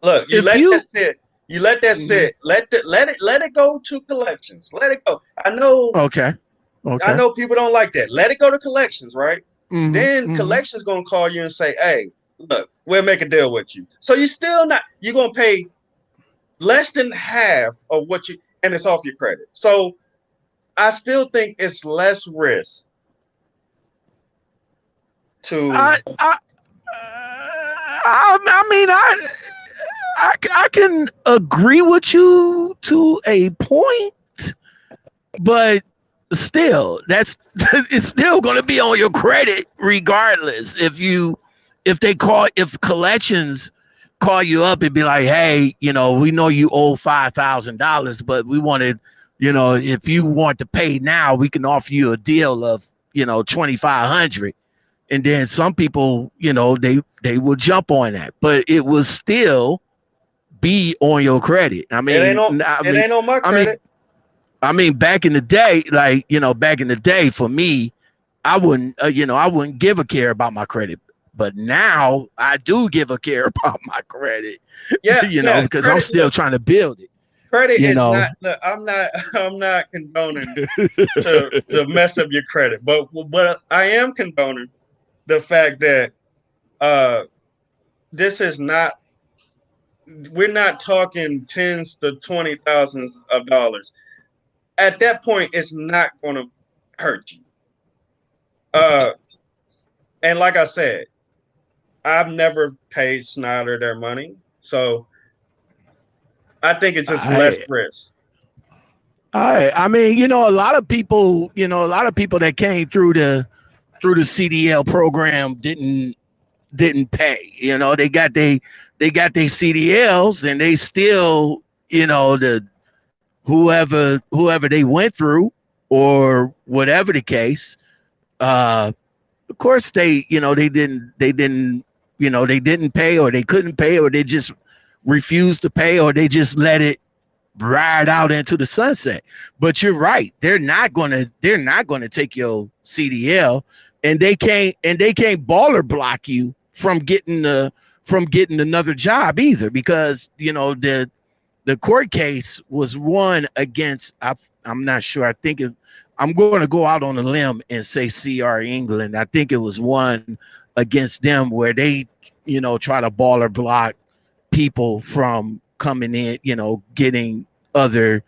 Look, you if let that you sit. You let that mhm. sit. Let it go to collections. Let it go. Okay. I Okay. know people don't like that. Let it go to collections, right? Mm-hmm. Then Mm-hmm. collections gonna call you and say, "Hey, look, we'll make a deal with you." So you still not. You're gonna pay less than half of what you, and it's off your credit. So I still think it's less risk to. I mean, I can agree with you to a point, but still, that's it's still going to be on your credit regardless. If collections call you up and be like, hey, you know, we know you owe $5,000, but we wanted, you know, if you want to pay now, we can offer you a deal of, you know, 2,500. And then some people, you know, they will jump on that, but it will still be on your credit. It ain't on. It ain't on my I mean, credit. back in the day, like, you know, back in the day for me, I wouldn't give a care about my credit. But now I do give a care about my credit, Yeah, you know, yeah. because I'm Credit. still Look, trying to build it, credit you is know. not. Look, I'm not. I'm not condoning to mess up your credit, but I am condoning the fact that uh this is not, we're not talking tens to 20 thousands of dollars. At that point, it's not going to hurt you. Uh, And like I said, I've never paid Snyder their money, so I think it's just less I risk. I mean, a lot of people, a lot of people that came through the CDL program didn't pay. They got their CDLs and they still, the whoever they went through or whatever the case, of course they didn't pay or they couldn't pay or they just refused to pay or they just let it ride out into the sunset. But you're right. They're not gonna take your CDL and they can't baller block you from getting another job either because the court case was won against I'm not sure. I'm going to go out on a limb and say CR England. I think it was one against them where they try to baller block people from coming in, getting other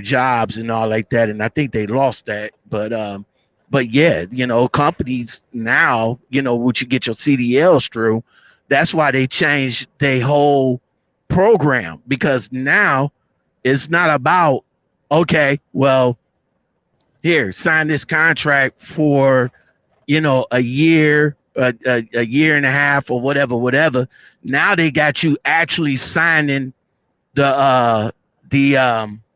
jobs and all like that. And I think they lost that. But yeah, companies now, what you get your CDLs through, that's why they changed their whole program because now it's not about okay, well, here, sign this contract for a year, a year and a half or whatever. Now they got you actually signing the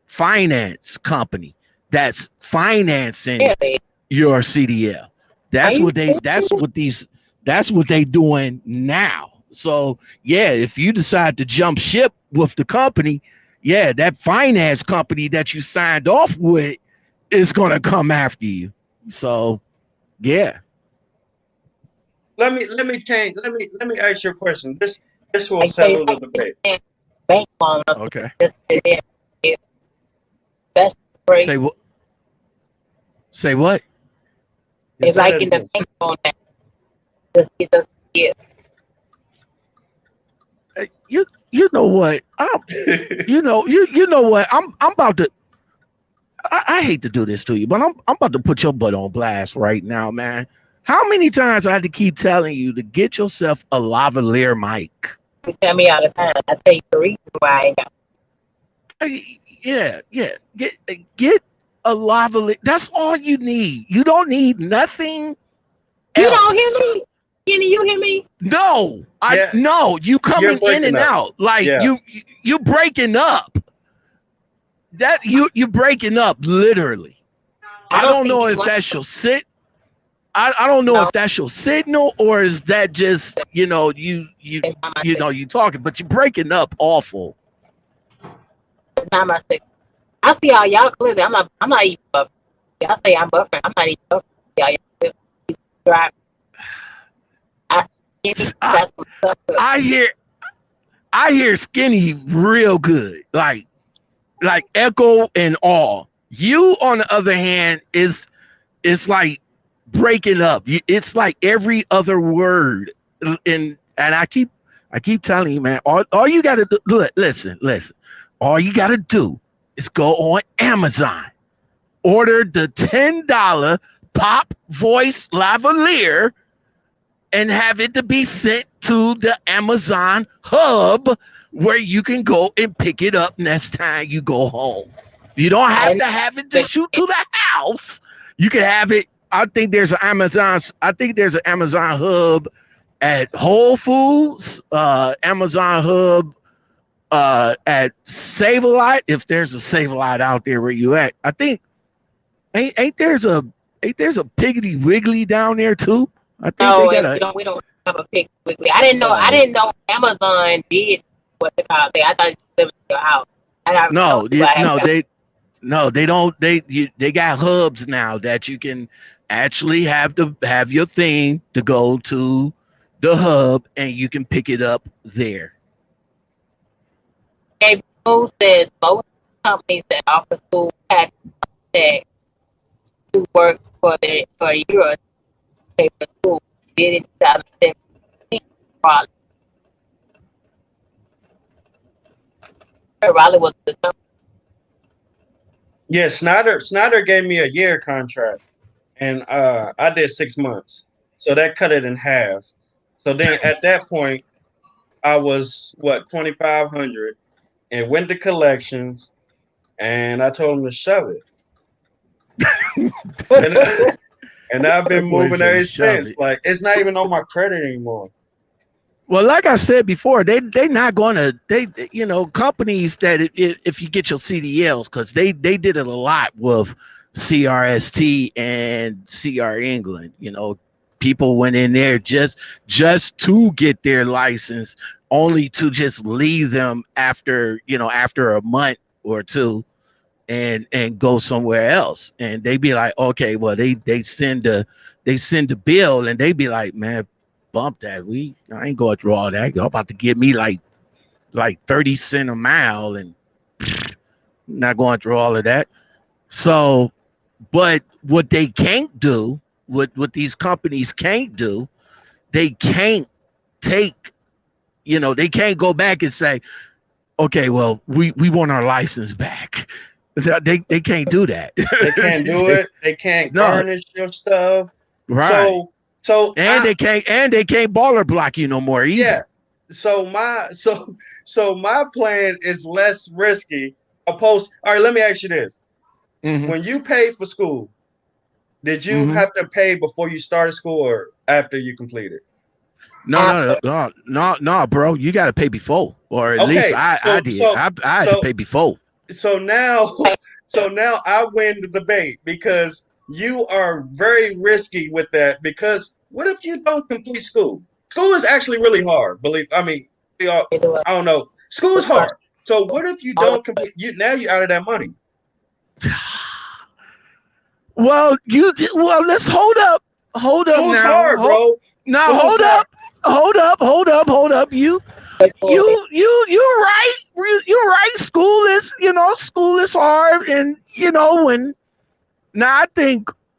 finance company that's financing Really? your CDL. Are That's you what they serious? that's what they doing now. So yeah, if you decide to jump ship with the company, yeah, that finance company that you signed off with is gonna come after you. So yeah. Let me change. Let me ask you a question. This will Like, so it's settle the like debate. this bank loan or something. Okay. Just it. That's Say crazy. what? Say what? You It's say like that in the again. bank loan that just yeah. You know what? You know what? I'm about to. I hate to do this to you, but I'm about to put your butt on blast right now, man. How many times I had to keep telling you to get yourself a lavalier mic? You tell me all the time. I tell you the reason why I ain't got. Yeah. Get a lavalier. That's all you need. You don't need nothing You don't hear else. me? Kenny, you hear me? No, Yeah, no. You you're coming in breaking and up. out like Yeah. you breaking up. That you breaking up literally. I I don't don't see know you if want that's your I don't know no. if that's your signal or is that just It's not my you talking, but you're breaking up awful. it's not my signal. I see y'all clearly. I'm not even buffering. Y'all say I'm buffering. I'm not even buffering. Y'all clearly drive. I see me. I, That's what's up. I hear skinny real good, like echo and all. You on the other hand is it's like breaking up. It's like every other word, and I keep telling you, man. All you got to do, listen. All you got to do is go on Amazon, order the $10 pop voice lavalier, and have it to be sent to the Amazon hub where you can go and pick it up next time you go home. You don't have And to have it to shoot to the house. You can have it. I think there's an Amazon hub at Whole Foods, Amazon hub at Save a Lot. If there's a Save a Lot out there where you at, I think ain't there's a Piggly Wiggly down there too. I think they no, got and a we don't have a pick quickly. I didn't know Amazon did what the call say. I thought you delivered to your house. And I don't no, see why I have no, they don't. They got hubs now that you can actually have your thing to go to the hub and you can pick it up there. Food says most companies that offer school have that to work for a year or pay for school did it 2017. Raleigh. Raleigh was the company. Yeah, Snyder gave me a year contract, and I did 6 months. So that cut it in half. So then at that point, I was what 2,500, and went to collections, and I told them to shove it. And and I've been That boy moving say ever shove since. it. Like it's not even on my credit anymore. Well, like I said before, they not gonna companies that if you get your CDLs, because they did it a lot with CRST and CR England. People went in there just to get their license, only to just leave them after a month or two and go somewhere else. And they be like, okay, well they send a bill, and they be like, man, bump that. I ain't going through all that. Y'all about to give me like 30 cents a mile, and not going through all of that. So, but what they can't do, what these companies can't do, they can't take, they can't go back and say, okay, well, we want our license back. They can't do that. They can't do it. They can't No, garnish your stuff. right. So so And I they can't baller block you no more yeah. either. So my plan is less risky. Opposed. All right, let me ask you this: Hmm. when you paid for school, did you Hmm. have to pay before you started school or after you completed? No, no, After. no, no, no, bro. You got to pay before, or at least Okay, I so did. so I had to so pay before. so now so now I win the debate because you are very risky with that because what if you don't complete school? School is actually really hard. Believe I mean we all, They do it. I don't know. School is It's hard. hard. So what if you All of don't complete you now you're out of that money. Well, let's hold up School's now. hard, bro. Now School's hold hard. up, hold up. You it. you're right. You're right. School is hard, and when now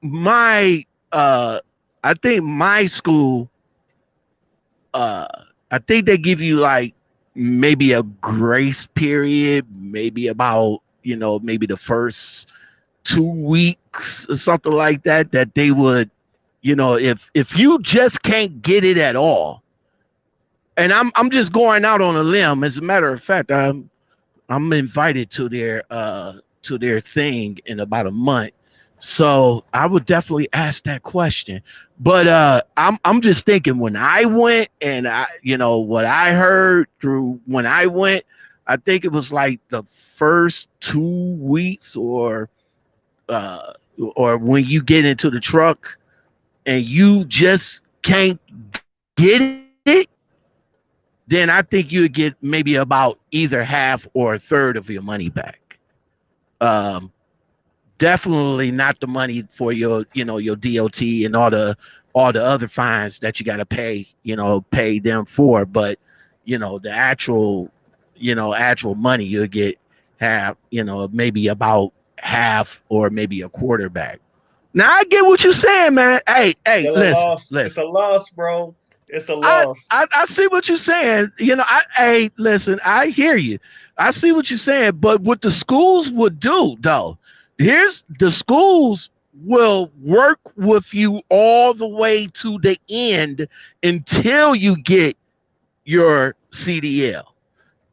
my uh I think my school uh I think they give you like maybe a grace period, maybe about maybe the first 2 weeks or something like that they would, if you just can't get it at all. And I'm just going out on a limb. As a matter of fact, I'm invited to their thing in about a month. So I would definitely ask that question. But I'm just thinking, when I went, and what I heard through when I went, I think it was like the first 2 weeks, uh or when you get into the truck and you just can't get it, then I think you would get maybe about either half or a third of your money back. Um, Definitely not the money for your DOT and all the other fines that you got to pay them for, but the actual money you'll get half, maybe about half or maybe a quarter back. Now I get what you're saying, man. Hey, Still a listen, loss. It's listen. a loss, bro. It's a I, loss. I see what you're saying. Hey, listen, I hear you. I see what you're saying. But what the schools would do, though, here's the schools will work with you all the way to the end until you get your CDL.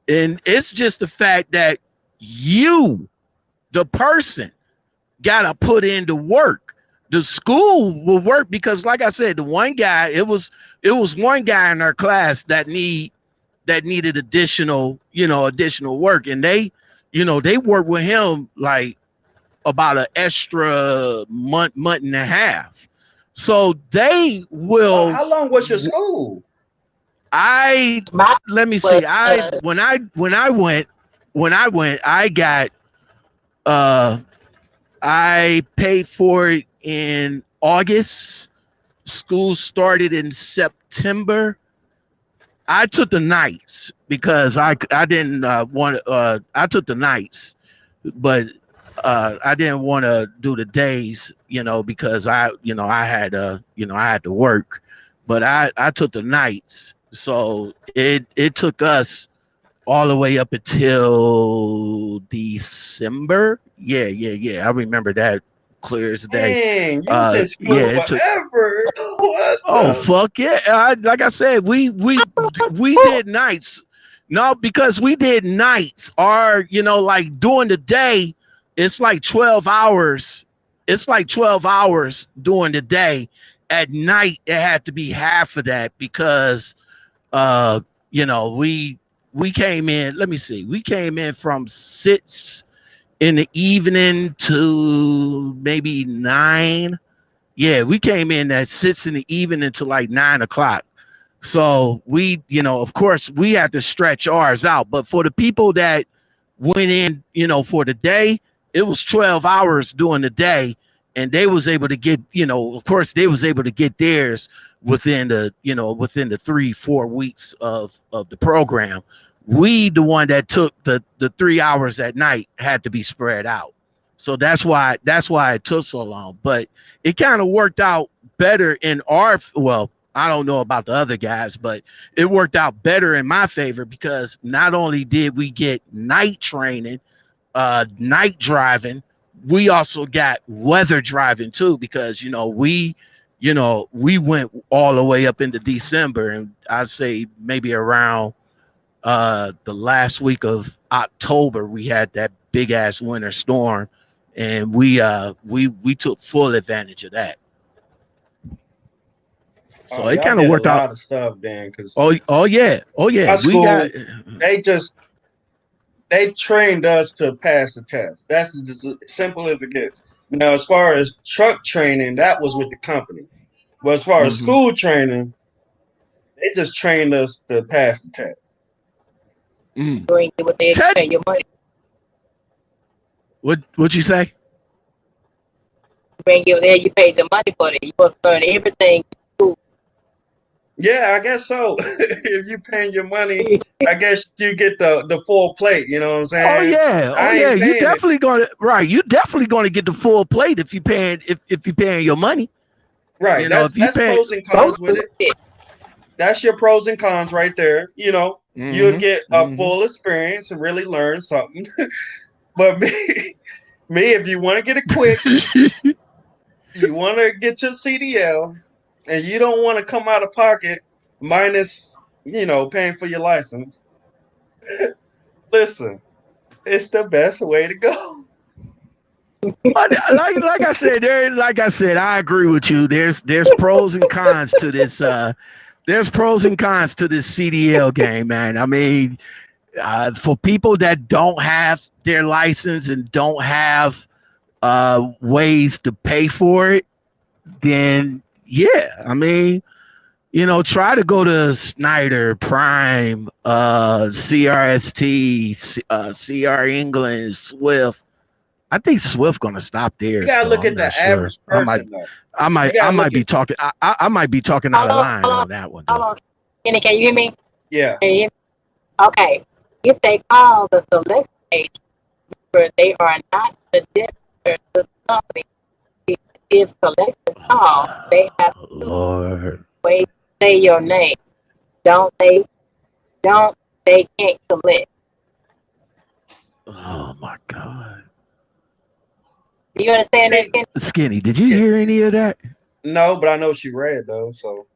And it's just the fact that you, the person, gotta put in the work. The school will work because, like I said, the one guy, it was one guy in our class that needed additional work, and they worked with him like about an extra month and a half. So they will. How long was your school? I My Let me see. was I when I went, I got uh I paid for it in August. School started in September. I took the nights because I didn't want I took the nights, but I didn't want to do the days, because I had to work, but I took the nights. So it took us all the way up until December. Yeah. I remember that clear as day. Dang, you was in Yeah, school it took. forever. What Oh the? fuck yeah! Like I said, we did nights. No, because we did nights. Or like during the day, it's like 12 hours. It's like 12 hours during the day. At night, it had to be half of that because uh, we came in. Let me see. We came in from 6 in the evening to maybe 9. Yeah, we came in at 6 in the evening until like 9 o'clock. So we, of course, we had to stretch ours out. But for the people that went in, for the day, it was 12 hours during the day, and they was able to get, of course, they was able to get theirs within the 3-4 weeks of the program. We, the one that took the 3 hours at night, had to be spread out. So that's why it took so long. But it kind of worked out better in our, well, I don't know about the other guys, but it worked out better in my favor because not only did we get night training, night driving, we also got weather driving too because we went all the way up into December, and I'd say maybe around the last week of October we had that big ass winter storm, and we took full advantage of that. So Oh, it y'all kind of did a worked out. lot of stuff then, because Oh yeah, my we got. school, they just they trained us to pass the test. That's just as simple as it gets. Now, as far as truck training, that was with the company. But as far as Mhm. school training, they just trained us to pass the test. Mm. You ain't get what they Ted, pay your money. what'd you say? You ain't get there, you paid your money for it. You must learn everything. Yeah, I guess so. If you paying your money, I guess you get the full plate. You know what I'm Oh saying? yeah, oh I yeah. ain't You paying it. definitely gonna right. You definitely gonna get the full plate if you paying if you paying your money. Right. If you That's pay. pros and Don't cons with do it. it. That's your pros and cons right there. You'll Mm-hmm. get a Mm-hmm. full experience and really learn something. But me, if you want to get it quick, you want to get your CDL, and you don't want to come out of pocket minus, paying for your license. Listen, it's the best way to go. But like I said, I agree with you. There's pros and cons to this. There's pros and cons to this CDL game, man. I mean, for people that don't have their license and don't have ways to pay for it, then yeah, I mean, try to go to Snyder, Prime, CRST, CR England, Swift. I think Swift gonna stop You theirs gotta though. look I'm at not the sure. average person, though. You I gotta might look at be talking. I might be talking out Hold of on, line hold on, on that one hold though. on. Can you hear me? yeah. Can you hear me? Okay. If they call the select page, they are not the debtor to the company. If collectors call, they have Oh, to Lord. wait, say your name. Don't they? Don't they can't collect. Oh my God. Do you understand that? See, Ken? Skinny, did you yeah, hear any of that? no, but I know she read though, so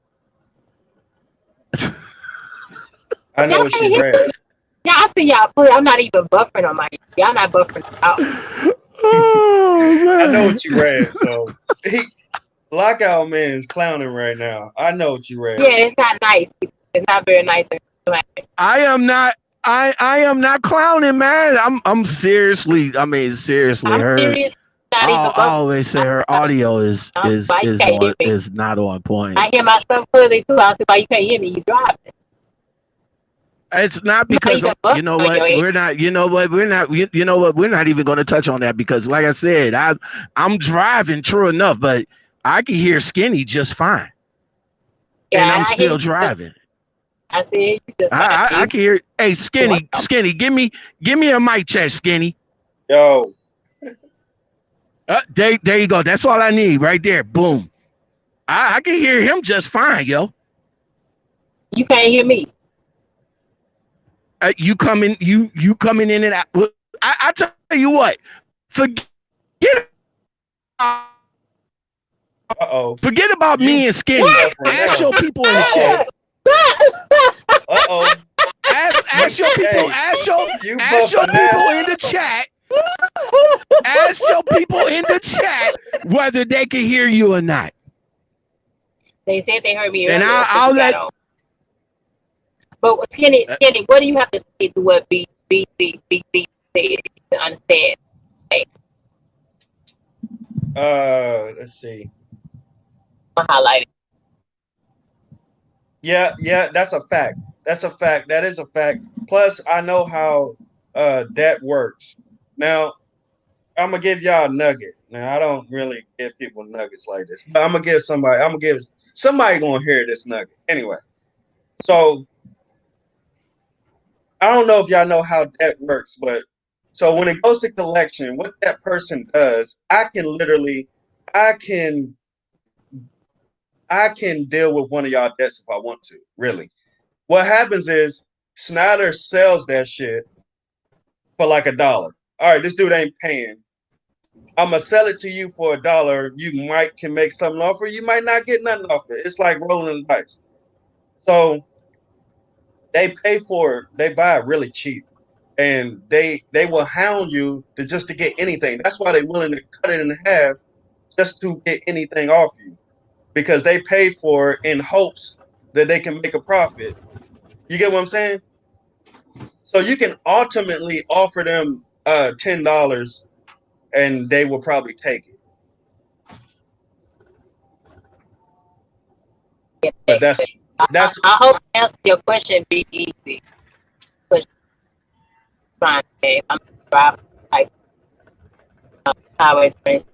I know Y'all what she can't hear read. me? Yeah, I see y'all put. I'm not even buffering on my. Y'all not buffering out. Oh I know man. what you read. So Lockout Man is clowning right now. I know what you read. Yeah, it's not nice. It's not very nice. I am not. I am not clowning, man. I'm seriously. I mean, seriously. I'm Her. serious. Not even I buffering. always say her audio is is Why you is can't hear on me? is not on point. I hear myself clearly too. I see why you can't hear me. You driving. It's not You not because even I'm. You buffering know on your what? head. We're not. You know what? We're not. You know what? We're not even going to touch on that because, like I said, I'm driving. True enough, but I can hear Skinny just fine, and Yeah, I'm I hear still you. driving. I said you just fine. I You. can hear. Hey, Wow. Skinny, give me a mic check, Skinny. Yo, There you go. That's all I need right there. Boom. I can hear him just fine, yo. You can't hear me. You coming in and out. I tell you what, forget Uh-oh. Forget about You me and Skinny. buffing Ask now. your people in the chat. Uh-oh. Ask your people. Hey, Ask you your buffing people now. in the chat. Ask your people in the chat whether they can hear you or not. They said they heard me And earlier. I'll let. But Skinny, what do you have to say to what B said to understand? Let's see. I highlighted. Yeah, that's a fact. That's a fact. That is a fact. Plus, I know how that works. Now, I'm gonna give y'all a nugget. Now, I don't really give people nuggets like this, but I'm gonna give somebody gonna hear this nugget anyway. So I don't know if y'all know how that works, but so when it goes to collection, what that person does, I can deal with one of y'all debts if I want to, really. What happens is Snyder sells that shit for like $1. All right, this dude ain't paying. I'm gonna sell it to you for $1. You might can make something off it. You might not get nothing off it. It's like rolling the dice. So they pay for it. They buy it really cheap, and they will hound you to get anything. That's why they're willing to cut it in half just to get anything off you, because they pay for it in hopes that they can make a profit. You get what I'm saying? So you can ultimately offer them $10 and they will probably take it. But I hope to answer your question be easy. Trying to say, I'm driving like highway says,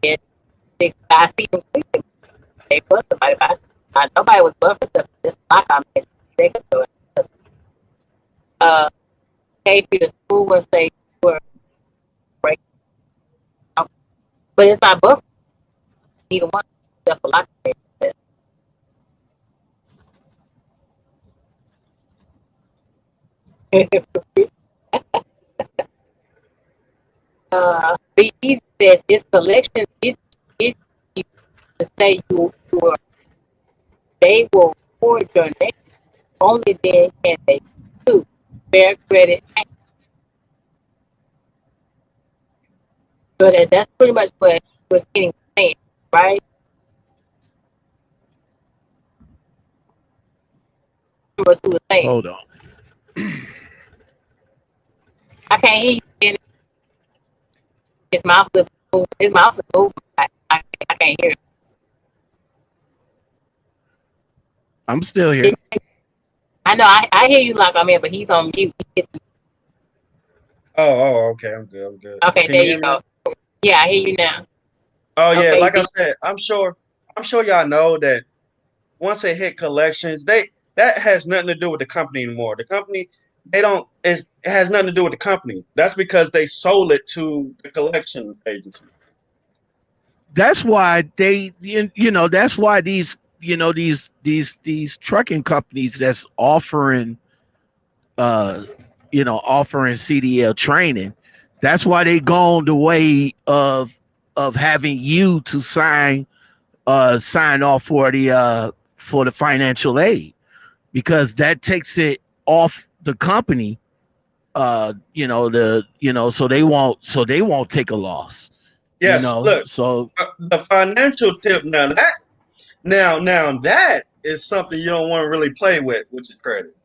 yes, I see them quickly. They put somebody by. Nobody was buffing stuff. This block I made. They could do it. Came to the school and say we're break, but it's not buffing. Neither one stuff a lot. Be easy says this collection is you to say you are. They will record your name. Only then can they do fair credit. So that's pretty much what we're saying, right? What you were saying. Hold on. I can't hear you. His mouth is moving. His mouth is moving. I can't hear. I'm still here. I know. I hear you like I'm here, but he's on mute. okay. I'm good. Okay, Can there you hear you me now? go. Yeah, I hear you now. Oh yeah, Okay, like I said, I'm sure y'all know that once they hit collections, that has nothing to do with the company anymore. The company, it has nothing to do with the company. That's because they sold it to the collection agency. That's why that's why these trucking companies that's offering offering CDL training, that's why they gone the way of having you to sign off for the financial aid, because that takes it off the company, so they won't take a loss. Yes, look, So the financial tip now that is something you don't want to really play with your credit.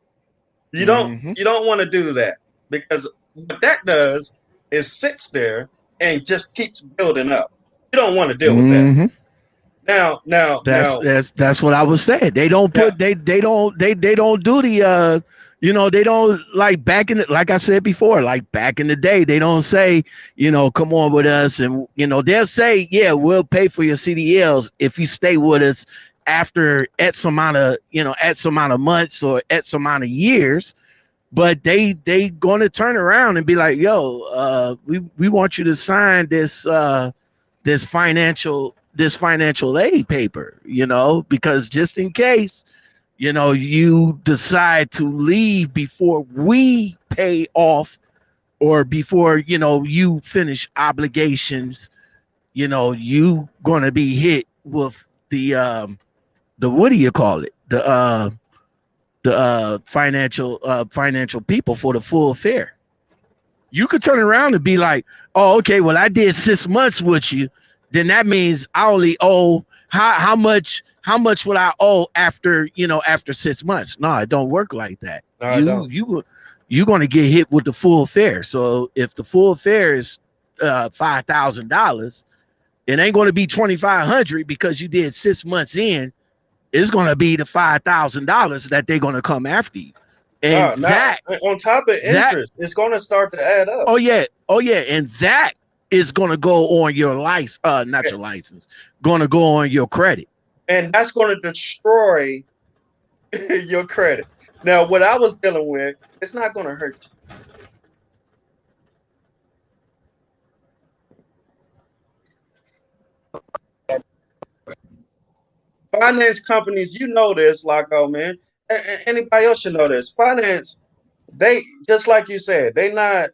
You don't want to do that, because what that does is sits there and just keeps building up. You don't want to deal with that. That's what I was saying. They don't put they don't do the they don't, like back in the, like I said before, like back in the day, they don't say, come on with us, and they'll say, yeah, we'll pay for your CDLs if you stay with us after X amount of months or X amount of years. But they gonna turn around and be like, yo, we want you to sign this financial aid paper, because just in case, you decide to leave before we pay off, or before, you finish obligations, you gonna be hit with the what do you call it? The financial people for the full fare. You could turn around and be like, oh, okay, well, I did 6 months with you. Then that means I only owe how much would I owe after 6 months? No, it don't work like that. No, I don't. You're gonna get hit with the full fare. So if the full fare is $5,000, it ain't gonna be 2,500 because you did 6 months in. It's gonna be the $5,000 that they're gonna come after you. And that on top of interest, it's gonna start to add up. Oh yeah, and that is gonna go on your license, not your license, gonna go on your credit. And that's gonna destroy your credit. Now, what I was dealing with, it's not gonna hurt you. Finance companies, you know this, like, oh man, anybody else should know this. Finance, they just like you said, they're not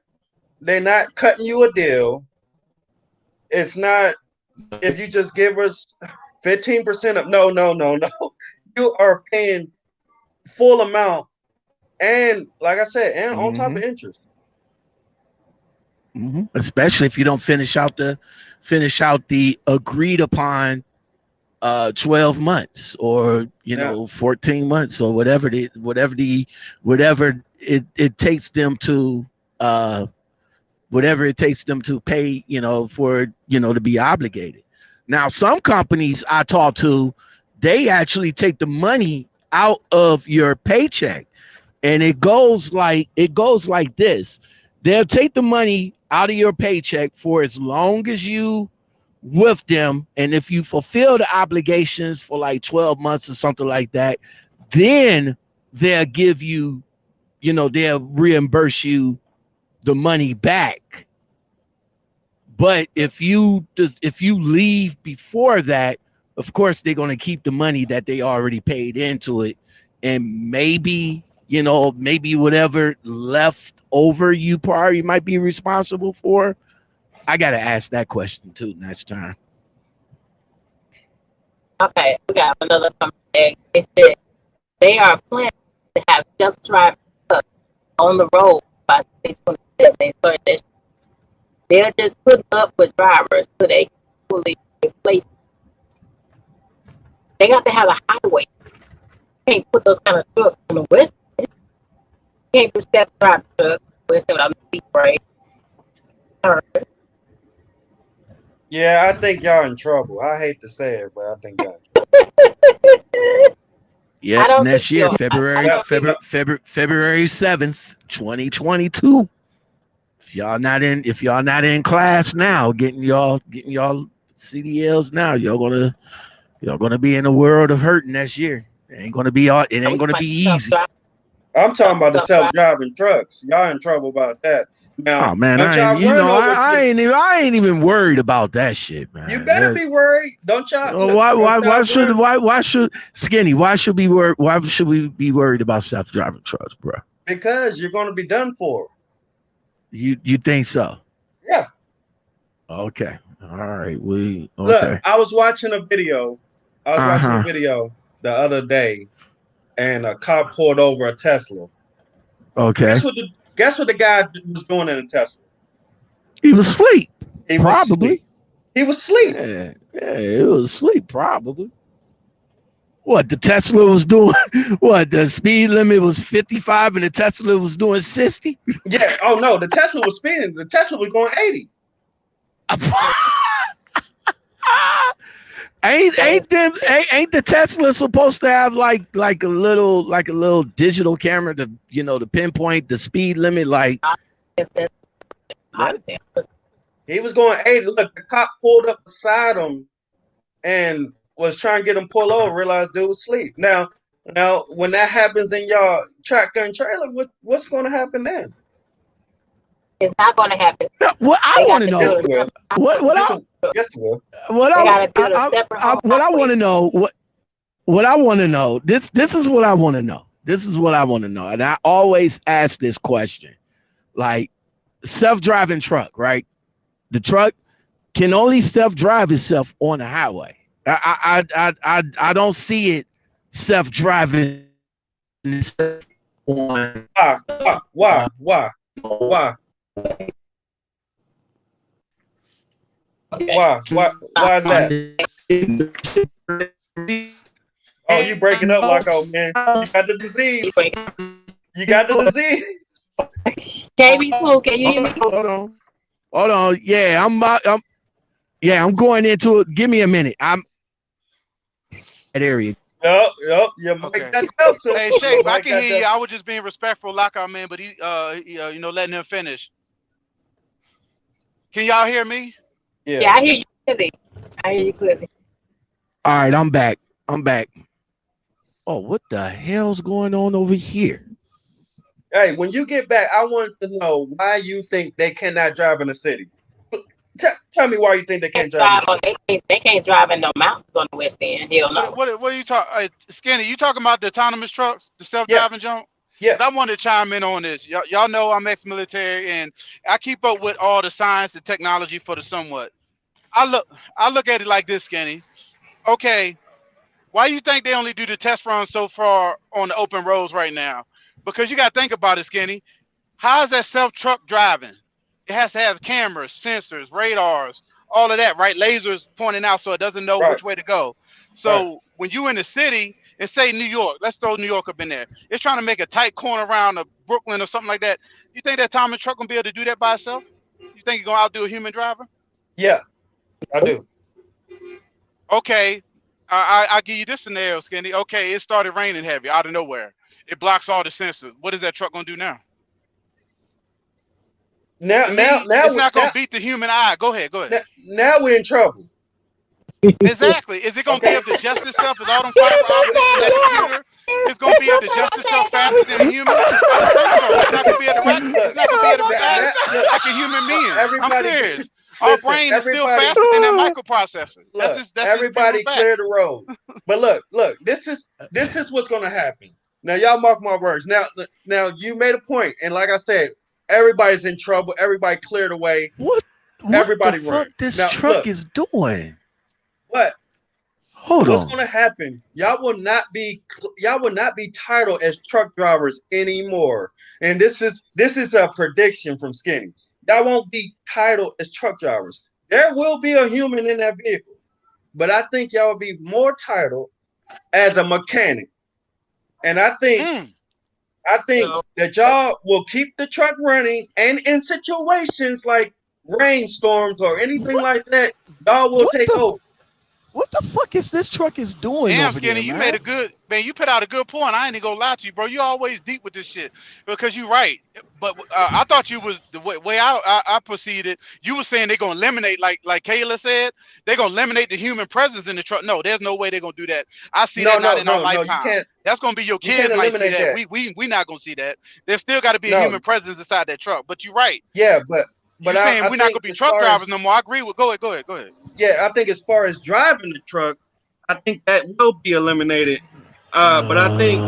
cutting you a deal. It's not if you just give us 15% of no. You are paying full amount, and like I said, and on top of interest. Especially if you don't finish out the agreed upon 12 months or 14 months or whatever it takes them to pay, for to be obligated. Now some companies I talk to, they actually take the money out of your paycheck, and it goes like this. They'll take the money out of your paycheck for as long as you with them, and if you fulfill the obligations for like 12 months or something like that, then they'll give you, they'll reimburse you the money back. But if you leave before that, of course they're going to keep the money that they already paid into it, and maybe whatever left over you probably might be responsible for. I gotta ask that question too next time. Okay, we got another company. They said they are planning to have self-driving trucks on the road by 2027. They started this. They're just putting up with drivers so they can fully replace them. They got to have a highway. You can't put those kind of trucks on the west. You can't put self-driving trucks without a speed break. Yeah, I think y'all in trouble. I hate to say it, but I think y'all in trouble. Yeah, next year, February 7th, 2022. If y'all not in class now, getting y'all CDLs now, y'all gonna be in a world of hurting next year. It ain't gonna be easy. I'm talking about the self-driving trucks. Y'all in trouble about that. Now, oh man, I ain't even worried about that shit, man. You better be worried. Don't y'all? Why should Skinny? Why should we be worried about self-driving trucks, bro? Because you're going to be done for. You think so? Yeah. Okay. All right. Look, I was watching a video. The other day, and a cop pulled over a Tesla. Okay. Guess what the guy was doing in a Tesla? He was asleep. Probably. He was asleep. Yeah, he was asleep, probably. What the Tesla was doing? What the speed limit was 55 and the Tesla was doing 60? Yeah. Oh no, the Tesla was speeding. The Tesla was going 80. Ain't the Tesla supposed to have like a little digital camera to to pinpoint the speed limit? Like he was going 80. Look, the cop pulled up beside him and was trying to get him pull over. Realized dude was asleep. Now when that happens in y'all tractor and trailer, what's going to happen then? It's not going to happen. What I want to know. What I want to know. This is what I want to know. And I always ask this question. Like self-driving truck, right? The truck, can only self-drive itself on the highway. I don't see it self-driving itself on Why? Okay. Why is that? Oh, you breaking up, Locko, man. You got the disease. You got the disease. KB Smooth, can you hear me? Hold on. Yeah, I'm going into it. Give me a minute. I'm that area. Yup. You might Okay. got Delta. Hey, Shape, I can hear you. I was just being respectful, Lockout man, but he letting him finish. Can y'all hear me? Yeah, I hear you clearly. All right, I'm back. Oh, what the hell's going on over here? Hey, when you get back, I want to know why you think they cannot drive in the city. Tell me why you think they can't drive in the city. They can't drive in no mountains on the west end. Hell no. What are you talking? Skinny, you talking about the autonomous trucks, the self-driving junk? Yeah. I want to chime in on this. Y'all know I'm ex-military, and I keep up with all the science and technology for the somewhat. I look at it like this, Skinny. Okay, why you think they only do the test runs so far on the open roads right now? Because you got to think about it, Skinny. How is that self-truck driving? It has to have cameras, sensors, radars, all of that, right? Lasers pointing out so it doesn't know which way to go. So when you in the city, and say New York, let's throw New York up in there. It's trying to make a tight corner around Brooklyn or something like that. You think that autonomous truck gonna be able to do that by itself? You think it's gonna outdo a human driver? Yeah, I do. Okay, I'll give you this scenario, Skinny. Okay, it started raining heavy out of nowhere. It blocks all the sensors. What is that truck gonna do now? Now, it's not gonna beat the human eye. Go ahead. Now we're in trouble. Exactly. Is it gonna be able to adjust itself? Is all them fiber optics in that computer? It's gonna be able to adjust itself faster than a human? I don't think so. It's not gonna be able to react like a human being. I'm serious. Our brain is still faster than that microprocessor. That's everybody clear the road. But look, this is what's gonna happen. Now y'all mark my words. Now you made a point, and like I said, everybody's in trouble. Everybody cleared away. What everybody the fuck this truck is doing? What? Hold What's on. gonna happen? Y'all will not be titled as truck drivers anymore. And this is a prediction from Skinny. Y'all won't be titled as truck drivers. There will be a human in that vehicle, but I think y'all will be more titled as a mechanic. And I think that y'all will keep the truck running, and in situations like rainstorms or anything like that, y'all will take over. What the fuck is this truck is doing? Damn, over Skinny, there, you man? made a good man. You put out a good point. I ain't gonna lie to you, bro. You always deep with this shit because you right. But I thought you was the way I proceeded. You were saying they're gonna eliminate, like Kayla said, they're gonna eliminate the human presence in the truck. No, there's no way they're gonna do that. I see that not in our lifetime. You can't. That's gonna be your kids might see that. We not gonna see that. There's still got to be a human presence inside that truck. But you're right. Yeah, but you're saying we're not gonna be truck drivers no more. I agree with. Go ahead. Yeah, I think as far as driving the truck, I think that will be eliminated. But I think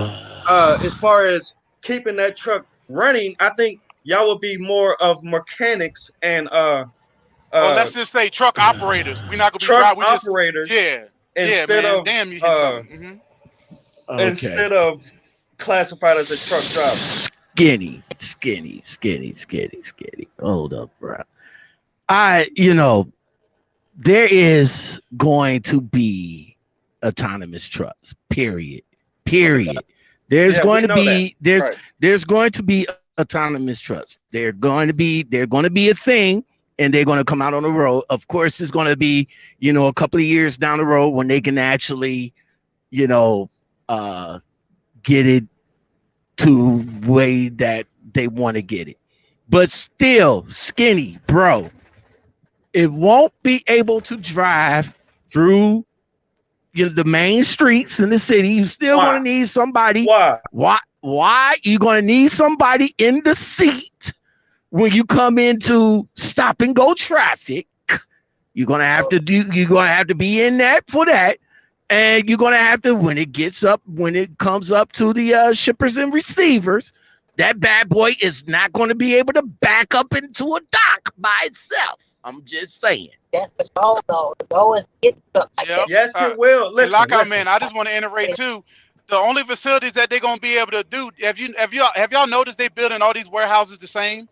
as far as keeping that truck running, I think y'all will be more of mechanics and let's just say truck operators. We're not gonna be truck operators. Instead of damn, you hit something. Instead of classified as a truck driver. Skinny. Hold up, bro. There is going to be autonomous trucks. Period. There's going to be there's going to be autonomous trucks. They're going to be a thing, and they're going to come out on the road. Of course, it's going to be a couple of years down the road when they can actually get it to the way that they want to get it. But still, Skinny, bro, it won't be able to drive through the main streets in the city. You're still going to need somebody. Why? You're going to need somebody in the seat when you come into stop and go traffic. You're going to have to be in that for that. And you're going to have to, when it comes up to the shippers and receivers, that bad boy is not going to be able to back up into a dock by itself. I'm just saying. That's the goal, though. The goal is to get the truck like Yep. that. Yes, it will. And Listen, lockout listen. man, I just want to iterate too. The only facilities that they're gonna be able to do, have y'all noticed they building all these warehouses the same?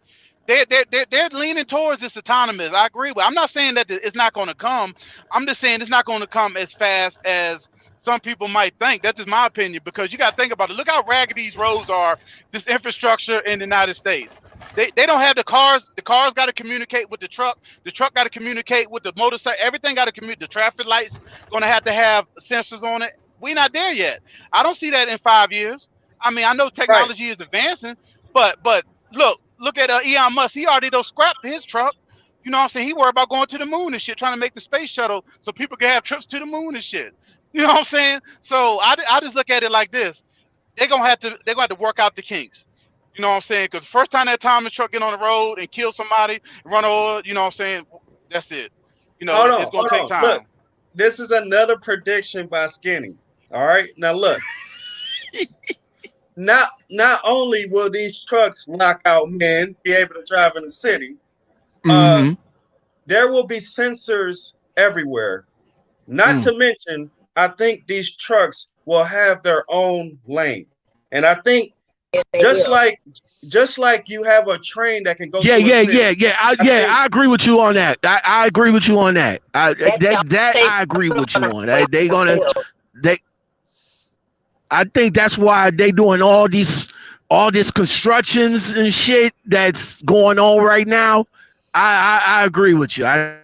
They're leaning towards this autonomous. I agree with. I'm not saying that it's not going to come. I'm just saying it's not going to come as fast as some people might think. That's just my opinion, because you got to think about it. Look how ragged these roads are. This infrastructure in the United States. They don't have the cars. The cars got to communicate with the truck. The truck got to communicate with the motorcycle. Everything got to communicate. The traffic lights going to have sensors on it. We're not there yet. I don't see that in 5 years. I mean, I know Right. technology is advancing, but look at Elon Musk. He already don't scrap his truck. You know what I'm saying? He worried about going to the moon and shit, trying to make the space shuttle so people can have trips to the moon and shit. You know what I'm saying? So I just look at it like this. They're gonna have to work out the kinks. You know what I'm saying? Because the first time that Thomas truck get on the road and kill somebody, run over, you know what I'm saying? That's it. You know, Hold on, it's gonna take hold on. Look, time. this is another prediction by Skinny. All right. Now look. Not only will these trucks lockout men be able to drive in the city, Mm-hmm. there will be sensors everywhere. Not to mention, I think these trucks will have their own lane. And I think Yes, they just will. like just like you have a train that can go Yeah, through a yeah, city, yeah, yeah. I think I agree with you on that. I agree with you on that. That's the That only I agree thing with you on on. the They gonna highway. they. I think that's why they doing all these constructions and shit that's going on right now. I agree with you. I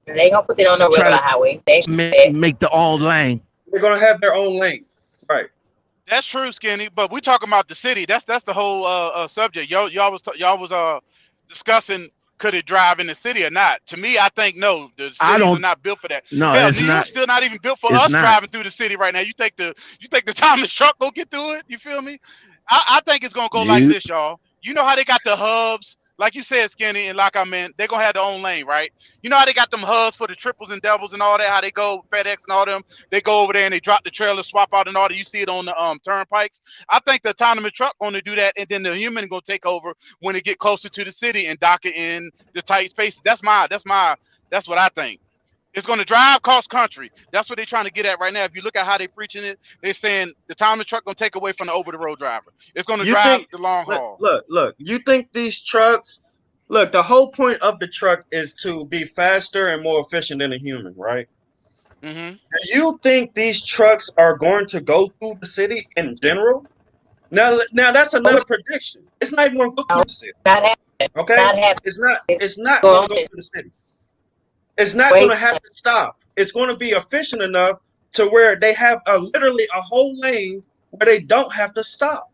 They ain't gonna put it on the try regular to highway. They actually said make the own lane. they're gonna have their own lane. Right. That's true, Skinny. But we talking about the city. That's the whole subject. Y'all was discussing, could it drive in the city or not? To me, I think no. The I cities are don't. not built for that. No, Hell, it's New not. York's still not even built for It's us not. driving through the city right now. You think the Thomas truck go get through it? You feel me? I think it's gonna go like You. this, y'all. You know how they got the hubs, like you said, Skinny and Lockout Man. They gonna have their own lane, right? You know how they got them hubs for the triples and doubles and all that. How they go FedEx and all them. They go over there and they drop the trailer, swap out and all that. You see it on the turnpikes. I think the autonomous truck going to do that, and then the human going to take over when it get closer to the city and dock it in the tight spaces. That's what I think. It's going to drive cross country. That's what they're trying to get at right now. If you look at how they're preaching it, they're saying the autonomous truck going to take away from the over the road driver. It's going to You drive think the long look, haul. look, look, you think these trucks look, the whole point of the truck is to be faster and more efficient than a human, right? Hmm. Do you think these trucks are going to go through the city in general? Now that's another prediction. It's not even going to go through no, the city. not happening. Okay? Not happening. It's not. It's It's not going going to go to through the city. It's not going wait. to have to stop. It's going to be efficient enough to where they have literally a whole lane where they don't have to stop.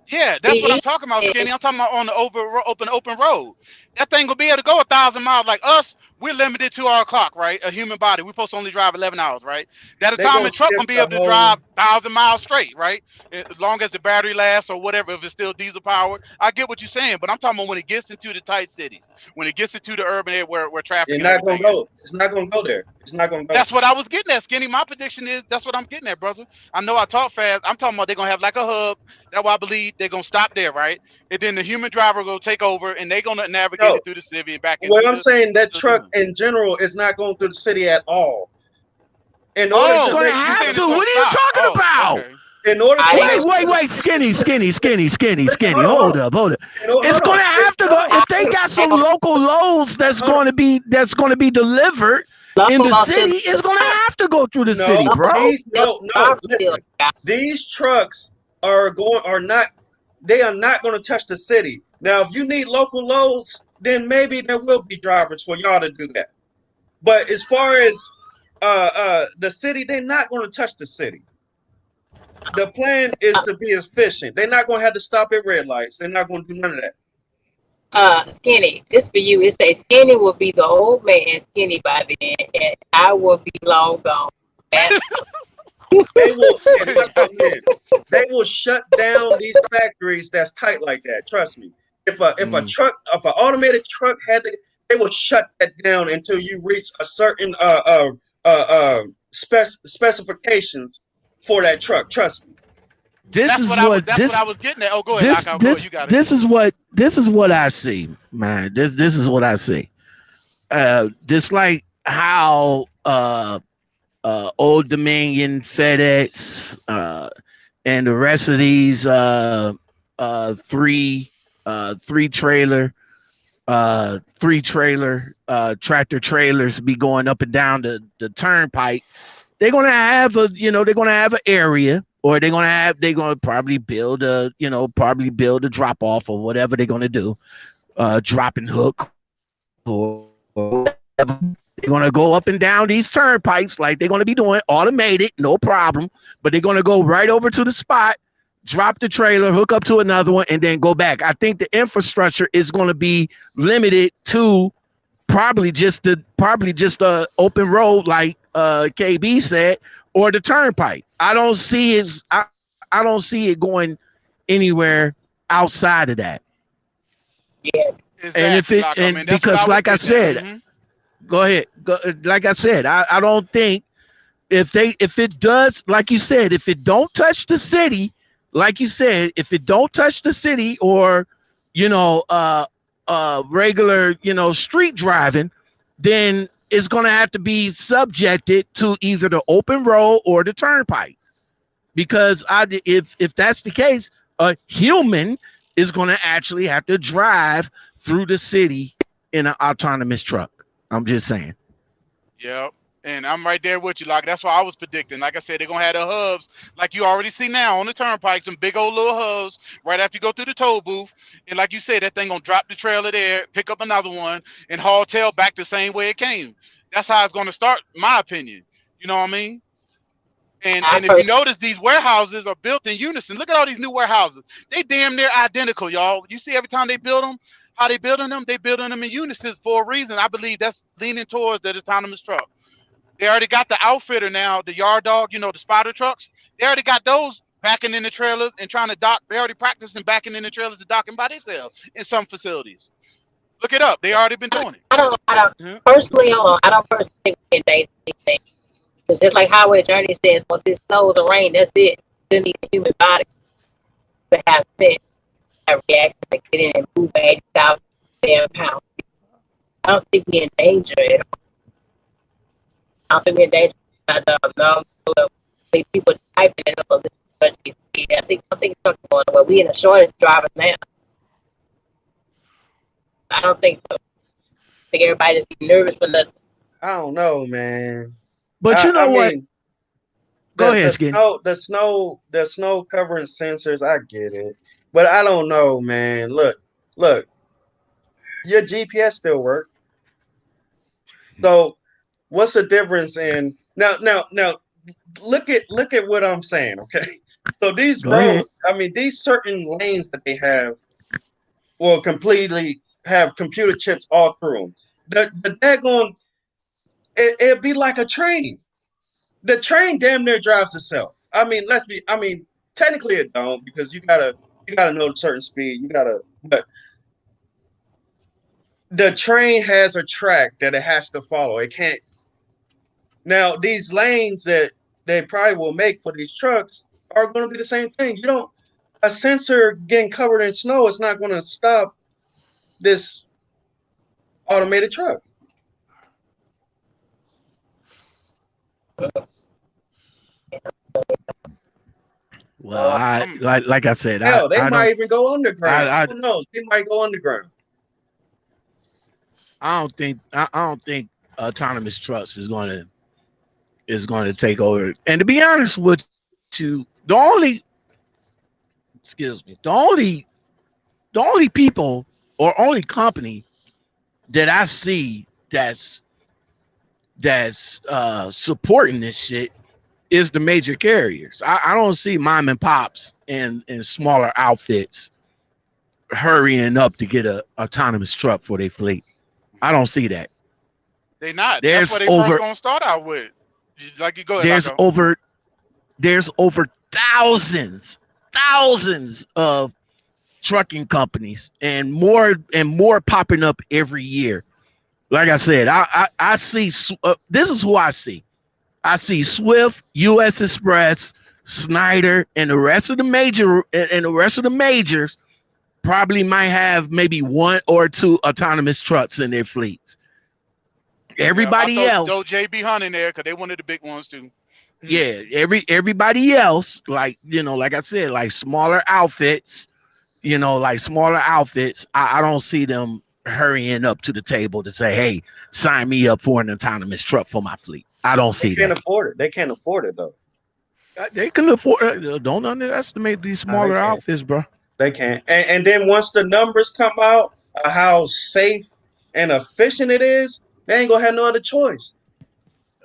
Yeah, that's what I'm The talking about, is Skinny. I'm talking about on the open road. That thing will be able to go 1,000 miles. Like us, we're limited to our clock, right? A human body, we're supposed to only drive 11 hours, right? That They're going atomic to truck skip gonna be the able to whole. drive 1,000 miles straight, right? As long as the battery lasts or whatever, if it's still diesel powered. I get what you're saying, but I'm talking about when it gets into the tight cities, when it gets into the urban area where traffic You're and not going everything to is. go. It's not going to go there. It's not going to go. That's what I was getting at, Skinny. My prediction is that's what I'm getting at, brother. I know I talk fast. I'm talking about they're gonna have like a hub. That's why I believe they're gonna stop there, right? And then the human driver will take over and they're gonna navigate No. it through the city and back Well, into I'm saying that the truck zone. in general is not going through the city at all. In order It's to Oh, gonna make you use have saying of, it's to. gonna What are you stop. talking Oh, about? okay. in order I to ain't Wait, make gonna wait, use of wait, the skinny, system. skinny, skinny, skinny, Listen, skinny. Hold up, hold up. It's hold gonna on. have to go Hold on. if I they agree. got Ain't some gonna local loads Hold on. that's gonna be delivered in local the law still city. It's gonna have to go through the city, No, local bro. law these still no. still Listen, these trucks are not. They are not going to touch the city. Now, if you need local loads, then maybe there will be drivers for y'all to do that. But as far as the city, they're not going to touch the city. The plan is to be efficient. They're not going to have to stop at red lights. They're not going to do none of that. Skinny. This for you. It says Skinny will be the old man Skinny by then, and I will be long gone. That's They will, and lock up men. They will shut down these factories that's tight like that. Trust me. Mm. If an automated truck had to, they will shut that down until you reach a certain specifications for that truck. Trust me. this That's is what I was. what That's what I was getting at. Oh, go ahead, this Lockout. Go ahead. this You got it. this is what I see, man. This is what I see. Just like how Old Dominion, FedEx, and the rest of these three trailer tractor trailers be going up and down the turnpike. They're gonna have they're gonna have an area, or they're gonna probably build a drop off or whatever they're gonna do, drop and hook or whatever. They're gonna go up and down these turnpikes like they're gonna be doing automated, no problem. But they're gonna go right over to the spot, drop the trailer, hook up to another one, and then go back. I think the infrastructure is gonna be limited to probably just a open road like KB said, or the turnpike. I don't see it going anywhere outside of that. Yes. Exactly, And if it Lockout, and man. That's because what like I was getting said, at. Mhm. go ahead. Like I said, I don't think if it does, like you said, if it don't touch the city, like you said, if it don't touch the city or regular street driving, then it's gonna have to be subjected to either the open road or the turnpike. Because if that's the case, a human is gonna actually have to drive through the city in an autonomous truck. I'm just saying. Yep. And I'm right there with you, like that's what I was predicting. Like I said, they're gonna have the hubs, like you already see now on the turnpike, some big old little hubs right after you go through the toll booth. And like you said, that thing gonna drop the trailer there, pick up another one, and haul tail back the same way it came. That's how it's gonna start, my opinion. You know what I mean? I And if you first, notice, these warehouses are built in unison. Look at all these new warehouses. They damn near identical, y'all. You see every time they build them, how they building them? They building them in unison for a reason. I believe that's leaning towards that autonomous truck. They already got the outfitter now, the yard dog, the spider trucks. They already got those backing in the trailers and trying to dock. They already practicing backing in the trailers and docking by themselves in some facilities. Look it up. They already been doing it. I don't Yeah. personally, hold on, I don't personally think we endanger anything. Because just like Highway Journey says, once it snows or rain, that's it. You need a human body to have sense, have reaction to get in and move 80,000 damn pounds. I don't think we in danger at all. I don't think we're in danger. I don't know. I think people typing it up a little bit. I think something's going on. We in a shortage drivers now. I don't think so. I think everybody just be nervous for nothing. I don't know, man. But you know I what? mean, Go the ahead, Skin. the snow covering sensors, I get it, but I don't know, man. Look, your GPS still work. So what's the difference in now? Look at what I'm saying, okay? So these Go ahead. roads, I mean, these certain lanes that they have will completely have computer chips all through them. The daggone it'd be like a train. The train damn near drives itself. I mean, technically it don't because you gotta know a certain speed. But the train has a track that it has to follow. It can't. Now these lanes that they probably will make for these trucks are going to be the same thing. You don't a sensor getting covered in snow is not going to stop this automated truck. Well, I like I said, Hell, they I might don't even go underground. I Who knows? They might go underground. I don't think autonomous trucks is going to take over. And to be honest with you, the only people or only company that I see that's supporting this shit is the major carriers. I don't see mom and pops and smaller outfits hurrying up to get a autonomous truck for their fleet. I don't see that. They not. There's That's what they over first gonna start out with. Like you go ahead, there's Laco. over thousands of trucking companies and more popping up every year. Like I said, I see this is who I see. I see Swift, US Express, Snyder, and the rest of the majors probably might have maybe one or two autonomous trucks in their fleets. Yeah, I Everybody throw else, JB Hunt in there because they one of the big ones too. yeah, everybody else, like like I said, like smaller outfits, I don't see them hurrying up to the table to say, hey, sign me up for an autonomous truck for my fleet. I don't They see can't that. afford it. They can't afford it though. They can afford it. Don't underestimate these Nah, they smaller can't. outfits, bro. They can't. And then once the numbers come out of how safe and efficient it is, they ain't gonna have no other choice.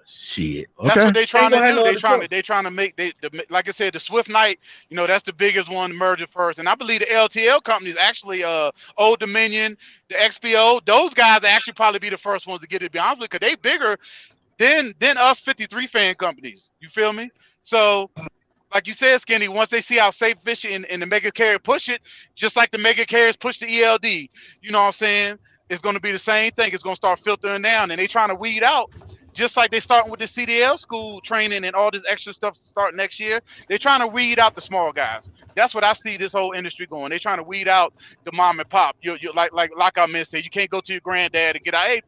Shit. That's what Okay. they They ain't trying to gonna have do. no other choice. They trying to make like I said, the Swift Knight. That's the biggest one merging first, and I believe the LTL companies actually, Old Dominion, the XPO, those guys actually probably be the first ones to get it. To be honest with you, because they bigger than us 53 fan companies. You feel me? So like you said, Skinny, once they see how safe fishing and the mega carrier push it, just like the mega carriers push the ELD, you know what I'm saying? It's going to be the same thing. It's going to start filtering down, and they trying to weed out, just like they starting with the CDL school training and all this extra stuff starting next year. They're trying to weed out the small guys. That's what I see this whole industry going. They're trying to weed out the mom and pop. You like our men said, you can't go to your granddad and get out. Hey,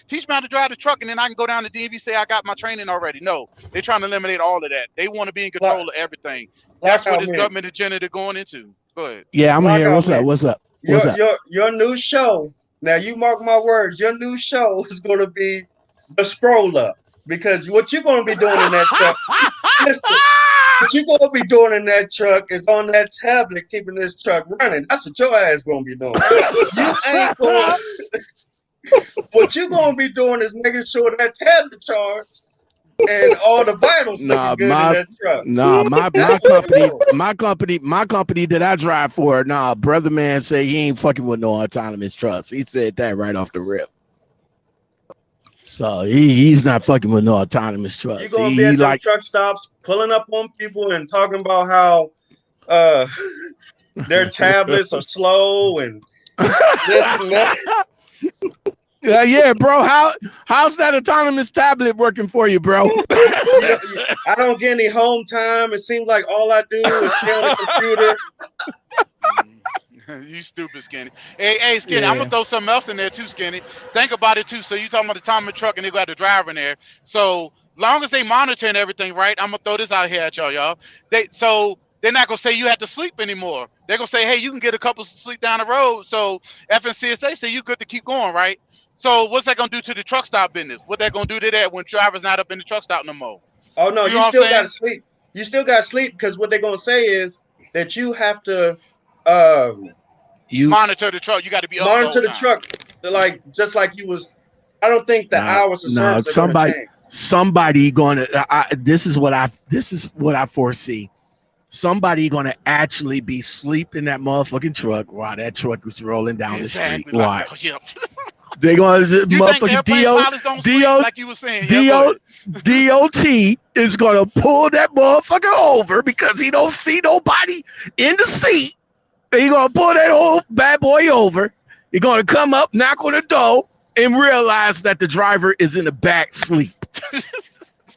teach me how to drive the truck, and then I can go down to DMV say I got my training already. No, they're trying to eliminate all of that. They want to be in Lock, control of everything. That's what lockout this man. government agenda going into. Go ahead. Yeah, I'm here. Lockout What's up? man. What's up? What's Your up? your your new show. Now you mark my words. Your new show is gonna be the scroll up because what you're gonna be doing in that truck. Listen, what you're gonna be doing in that truck is on that tablet, keeping this truck running. That's what your ass gonna be doing. You ain't going. What you gonna be doing is making sure that tablet charged and all the vitals Nah, looking good in my that truck. nah, That's what you're doing. my company that I drive for. Nah, brother man say he ain't fucking with no autonomous trucks. He said that right off the rip. So he's not fucking with no autonomous You're trucks. gonna be He at them like truck stops, pulling up on people and talking about how uh their tablets are slow and this and that. yeah, bro. How's that autonomous tablet working for you, bro? I don't get any home time. It seems like all I do is stay on the computer. You stupid, Skinny. Hey, Skinny, I'm gonna Yeah. throw something else in there too, Skinny. Think about it too. So you talking about the time of the truck and they got the driver in there. So long as they monitoring everything, right? I'm gonna throw this out here at y'all. They're not gonna say you have to sleep anymore. They're gonna say, hey, you can get a couple sleep down the road. So FNCSA say you good to keep going, right? So what's that gonna do to the truck stop business? What that gonna do to that when drivers not up in the truck stop no more? Oh no, You know you what I'm still gotta saying? sleep. You still gotta sleep because what they're gonna say is that you have to um You Monitor the truck. You got to be up the monitor whole the time. truck like just like you was. I don't think the nah hours of nah service are gonna change. somebody gonna this is what I foresee. Somebody gonna actually be sleep in that motherfucking truck while that truck is rolling down the street. Exactly. Like, oh, Watch. yeah. They gonna You think motherfucking airplane pilots don't sleep like you were saying? Yeah, go ahead. DOT is gonna pull that motherfucker over because he don't see nobody in the seat. He gonna pull that old bad boy over. He gonna come up, knock on the door, and realize that the driver is in the back sleep.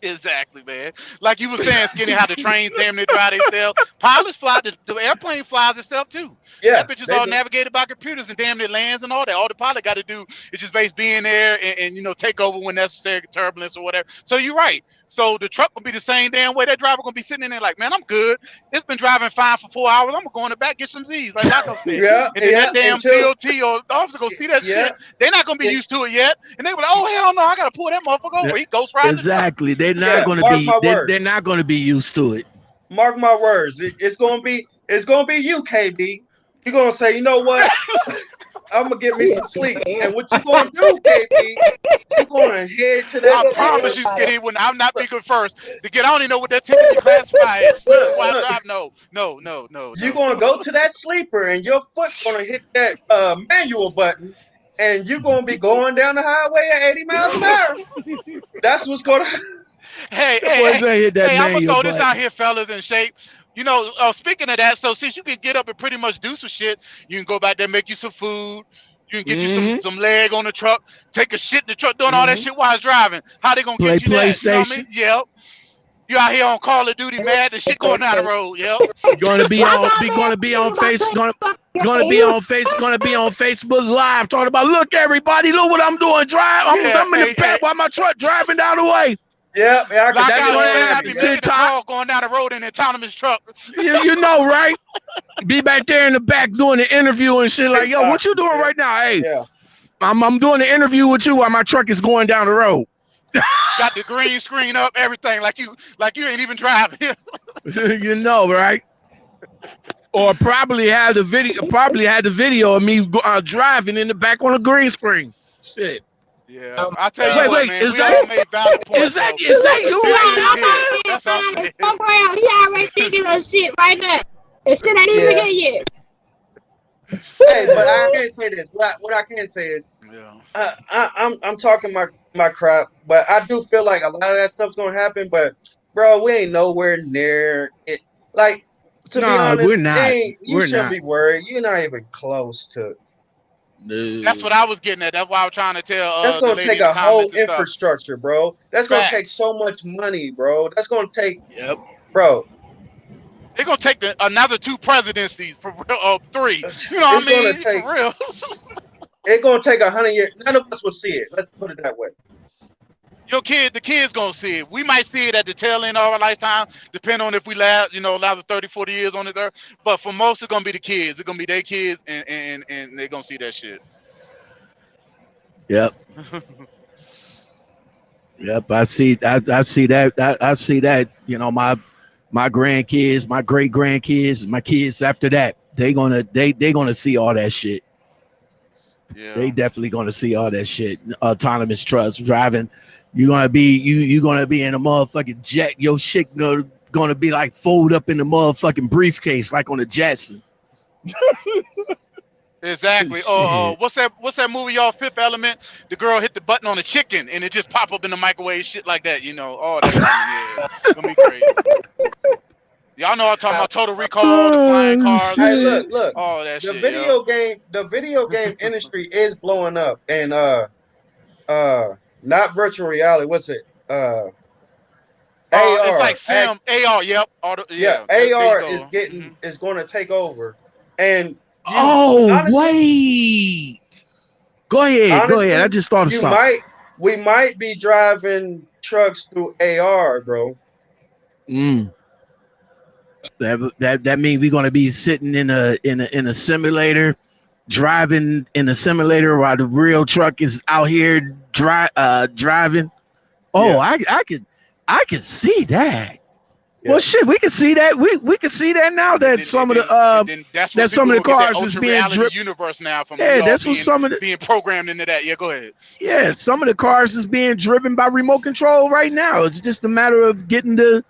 Exactly, man. Like you were saying, Skinny, how the trains damn near drive themselves. Pilots fly, the airplane flies itself too. Yeah, That bitch is they all do. navigated by computers and damn near lands and all that. All the pilot got to do is just base being there and take over when necessary, turbulence or whatever. So you're right. So the truck will be the same damn way. That driver gonna be sitting in there like, man, I'm good. It's been driving fine for 4 hours. I'm gonna go in the back get some Z's, like Laco said. Yeah, And then yeah. that damn Until DOT or the officer go see that yeah, shit. They're not gonna be it, used to it yet, and they be like, oh hell no, I gotta pull that motherfucker over. He ghost riding the truck. Exactly. They're not yeah. gonna Mark be my words. they're not gonna be used to it. Mark my words. It's gonna be you, KB. You're gonna say, you know what? I'm gonna get me some sleep. And what you gonna do, KB? You're gonna head to that I sleeper. promise you, Skinny, when I'm not Look, thinking first to get, I don't even know what that typically classify as. Sleeping look, while I look. drive? No, no, no, no, You're no. gonna go to that sleeper, and your foot gonna hit that manual button, and you're gonna be going down the highway at 80 miles an hour. That's what's gonna. Hey, The hey, boys hey, ain't hit that hey, I'm gonna manual throw this out button. here, fellas, in shape. Speaking of that, so since you can get up and pretty much do some shit, you can go back there, make you some food. You can get you some Mm-hmm. some leg on the truck, take a shit in the truck, doing all that Mm-hmm. shit while it's driving. How they gonna Play get you that? You know what I PlayStation. mean? Yep. You out here on Call of Duty mad and shit going down the road, yep. Gonna be on Facebook Live talking about, look everybody, look what I'm doing. I'm in the back while my truck driving down the way. Yeah, I can Like see out it there, I already. be making a call going down the road in an autonomous truck. You know, right? Be back there in the back doing the interview and shit like, yo, what you doing right now? Hey, I'm doing the interview with you while my truck is going down the road. Got the green screen up, everything, like you ain't even driving. You know, right? Or probably had the video of me driving in the back on a green screen. Shit. Yeah, I tell you what, man, we all made valid points. Is that you right now? That's all I'm saying. He already thinking of shit right now. The shit ain't even here yet. Hey, but I can't say this. What I can say is, I'm talking my crap, but I do feel like a lot of that stuff's gonna happen. But bro, we ain't nowhere near it. Like, to be honest, we're not. You shouldn't be worried. You're not even close to. No. That's what I was getting at. That's why I was trying to tell. That's gonna take a whole infrastructure, bro. That's gonna take so much money, bro. That's gonna take. Yep. Bro. They're gonna take another 2 presidencies for real, 3. You know what I mean? For real. It's gonna take 100 years. None of us will see it. Let's put it that way. The kids gonna see it. We might see it at the tail end of our lifetime, depending on if we last 30, 40 years on this earth. But for most, it's gonna be the kids. It's gonna be their kids, and they're gonna see that shit. Yep. Yep. I see that. I see that. You know, my grandkids, my great grandkids, my kids after that, they gonna see all that shit. Yeah. They definitely gonna see all that shit. Autonomous trucks driving. You're gonna be in a motherfucking jet. Your shit gonna be like fold up in the motherfucking briefcase like on a Jetson. Exactly. What's that movie, y'all? Fifth Element. The girl hit the button on the chicken and it just pop up in the microwave, shit like that. You know, all that. Yeah, it's gonna be crazy. Y'all know I'm talking about Total Recall, the flying cars. Hey, look. All that shit. The video game industry is blowing up, and not virtual reality. What's it? AR. It's like sim. AR. Yep. AR is going to take over, and wait. Go ahead. Honestly, I just thought of something. We might be driving trucks through AR, bro. That means we're gonna be sitting in a simulator, driving in a simulator while the real truck is out here driving. Oh, yeah. I could see that. Yeah. Well, shit, we can see that. We can see that now that some of the cars is being driven. Universe now from that's what some of the being programmed into that. Yeah, go ahead. Yeah, some of the cars is being driven by remote control right now. It's just a matter of getting the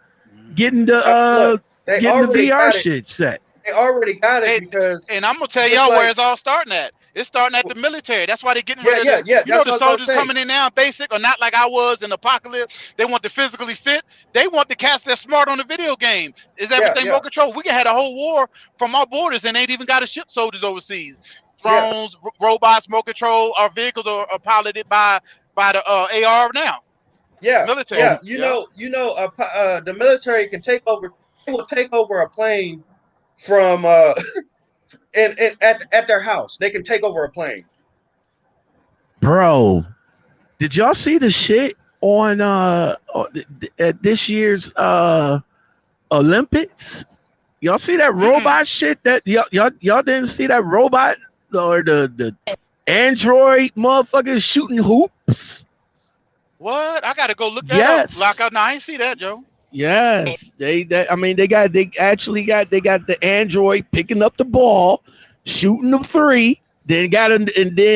VR shit set. They already got it because. And I'm gonna tell y'all where it's all starting at. It's starting at the military. That's why they're getting rid of you know, the soldiers coming in now, basic or not like I was in Apocalypse. They want to physically fit. They want the cats that's smart on the video game. Is everything remote control? We can have a whole war from our borders and ain't even got to ship soldiers overseas. Drones, robots, remote control. Our vehicles are piloted by the AR now. Yeah, military. Yeah, the military can take over. They will take over a plane from at their house. They can take over a plane. Bro, did y'all see the shit on at this year's Olympics? Y'all see that robot shit? That y'all didn't see that robot or the android motherfuckers shooting hoops? What? I gotta go look that up. Like, I ain't see that, Joe. Yes, they actually got the android picking up the ball, shooting the 3, then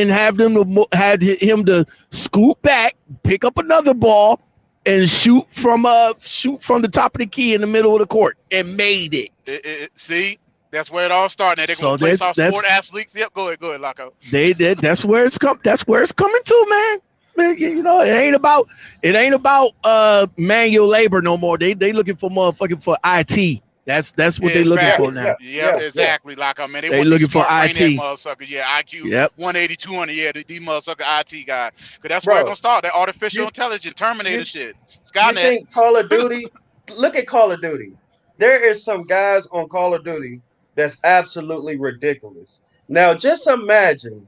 had him to scoot back, pick up another ball, and shoot from the top of the key in the middle of the court, and made it. See, that's where it all started. They're gonna place our sport athletes. Yep, go ahead, Locko. That's where it's coming to, man. You know, it ain't about manual labor no more. They looking for motherfucking for IT. That's what they looking for now. Yeah, exactly. Like, I mean, they looking for IT. Motherfucker, IQ 180, 200. Yeah, these motherfucker IT guys. Cause that's where it's gonna start. That artificial intelligence, Terminator shit, Skynet. You think Call of Duty look at Call of Duty. There is some guys on Call of Duty that's absolutely ridiculous. Now, just imagine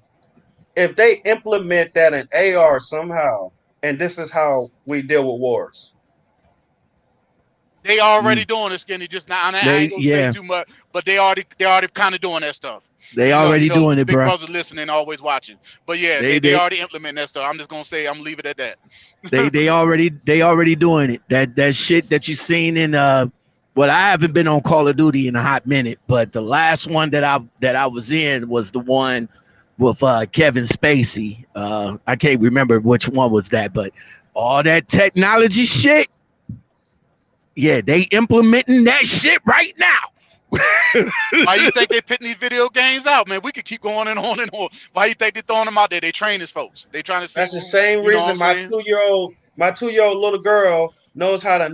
if they implement that in AR somehow, and this is how we deal with wars. They already Mm. doing it, Skinny. Just now, I They ain't gonna say yeah, too much, but they already kind of doing that stuff. they You already know, doing it, Big bro. Brother listening, always watching. But yeah, They they they already implement that stuff. I'm just gonna say, I'm gonna leave it at that. they already doing it. That shit that you seen in well, I haven't been on Call of Duty in a hot minute, but the last one that I was in was the one with Kevin Spacey. I can't remember which one was that, but all that technology shit, yeah, they implementing that shit right now. Why you think they putting these video games out, man? We could keep going and on and on. Why you think they throwing them out there? They train these folks. They trying to see That's the who, same you know what reason I'm saying? my 2 year old little girl knows how to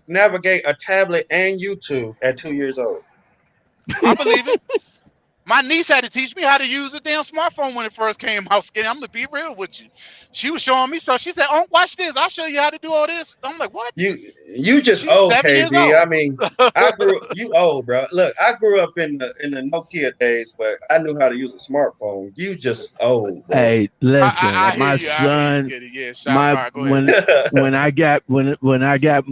navigate a tablet and YouTube at 2 years old. I believe it. My niece had to teach me how to use a damn smartphone when it first came out. Skinny, I'm gonna be real with you. She was showing me stuff. She said, "Oh, watch this. I'll show you how to do all this." I'm like, "What?" You just She's old, 7 years KB. I old. mean, you old, bro. Look, I grew up in the Nokia days, but I knew how to use a smartphone. You just old, bro. Hey, listen, I hear my you. I hear you, son, Skinny. Yeah, shot. All my right, go ahead.